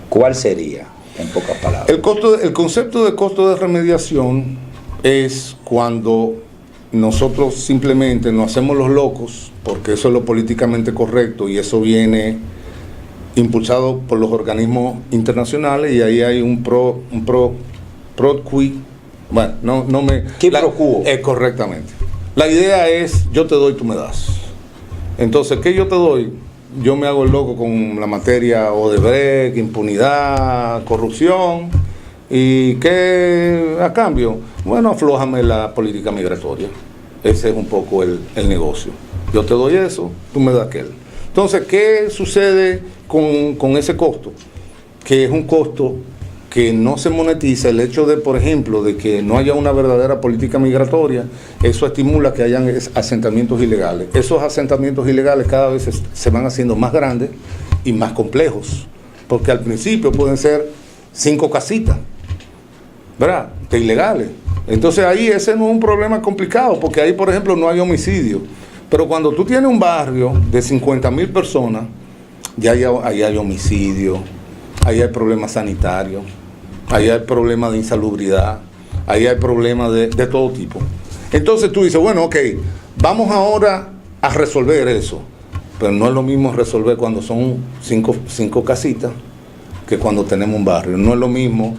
¿cuál sería, en pocas palabras? El concepto de costo de remediación es cuando nosotros simplemente nos hacemos los locos, porque eso es lo políticamente correcto y eso viene impulsado por los organismos internacionales, y ahí hay un pro quid. Bueno, no me... ¿Qué pro quo? Correctamente. La idea es, yo te doy, tú me das. Entonces, ¿qué yo te doy? Yo me hago el loco con la materia Odebrecht, impunidad, corrupción. ¿Y qué a cambio? Bueno, aflójame la política migratoria. Ese es un poco el negocio. Yo te doy eso, tú me das aquel. Entonces, ¿qué sucede con ese costo? Que es un costo que no se monetiza. El hecho de, por ejemplo, de que no haya una verdadera política migratoria, eso estimula que hayan asentamientos ilegales. Esos asentamientos ilegales cada vez se van haciendo más grandes y más complejos, porque al principio pueden ser 5 casitas, ¿verdad?, de ilegales. Entonces ahí ese no es un problema complicado, porque ahí, por ejemplo, no hay homicidio. Pero cuando tú tienes un barrio de 50,000 personas, ya ahí hay homicidio, ahí hay problemas sanitarios, ahí hay problemas de insalubridad, ahí hay problemas de todo tipo. Entonces tú dices, bueno, ok, vamos ahora a resolver eso. Pero no es lo mismo resolver cuando son 5 casitas que cuando tenemos un barrio. No es lo mismo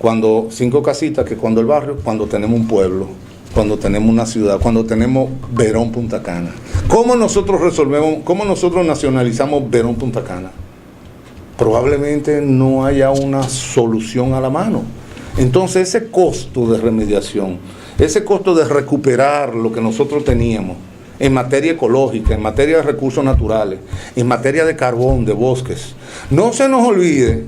cuando 5 casitas que cuando el barrio, cuando tenemos un pueblo, cuando tenemos una ciudad, cuando tenemos Verón Punta Cana. ¿Cómo nosotros resolvemos, cómo nosotros nacionalizamos Verón Punta Cana? Probablemente no haya una solución a la mano. Entonces ese costo de remediación, ese costo de recuperar lo que nosotros teníamos en materia ecológica, en materia de recursos naturales, en materia de carbón, de bosques, no se nos olvide,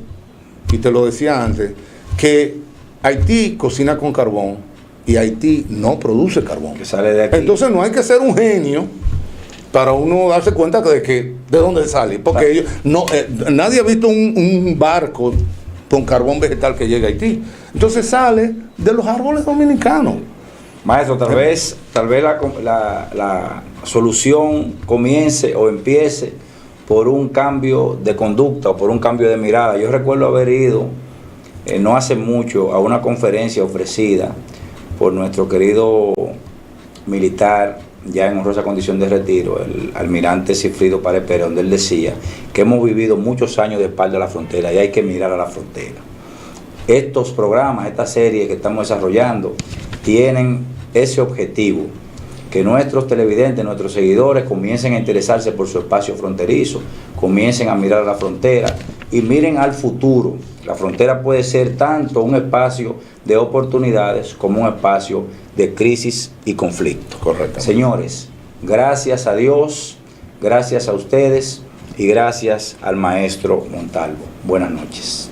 y te lo decía antes, que Haití cocina con carbón y Haití no produce carbón. Que sale de aquí. Entonces no hay que ser un genio para uno darse cuenta de dónde sale, porque ellos nadie ha visto un barco con carbón vegetal que llegue a Haití. Entonces sale de los árboles dominicanos. Maestro, tal vez la solución comience o empiece por un cambio de conducta o por un cambio de mirada. Yo recuerdo haber ido no hace mucho a una conferencia ofrecida por nuestro querido militar ya en honrosa condición de retiro, el almirante Cifrido Párez Pérez, donde él decía que hemos vivido muchos años de espalda a la frontera y hay que mirar a la frontera. Estos programas, esta serie que estamos desarrollando, tienen ese objetivo, que nuestros televidentes, nuestros seguidores comiencen a interesarse por su espacio fronterizo, comiencen a mirar a la frontera y miren al futuro. La frontera puede ser tanto un espacio de oportunidades como un espacio de crisis y conflicto. Correcto. Señores, gracias a Dios, gracias a ustedes y gracias al maestro Montalvo. Buenas noches.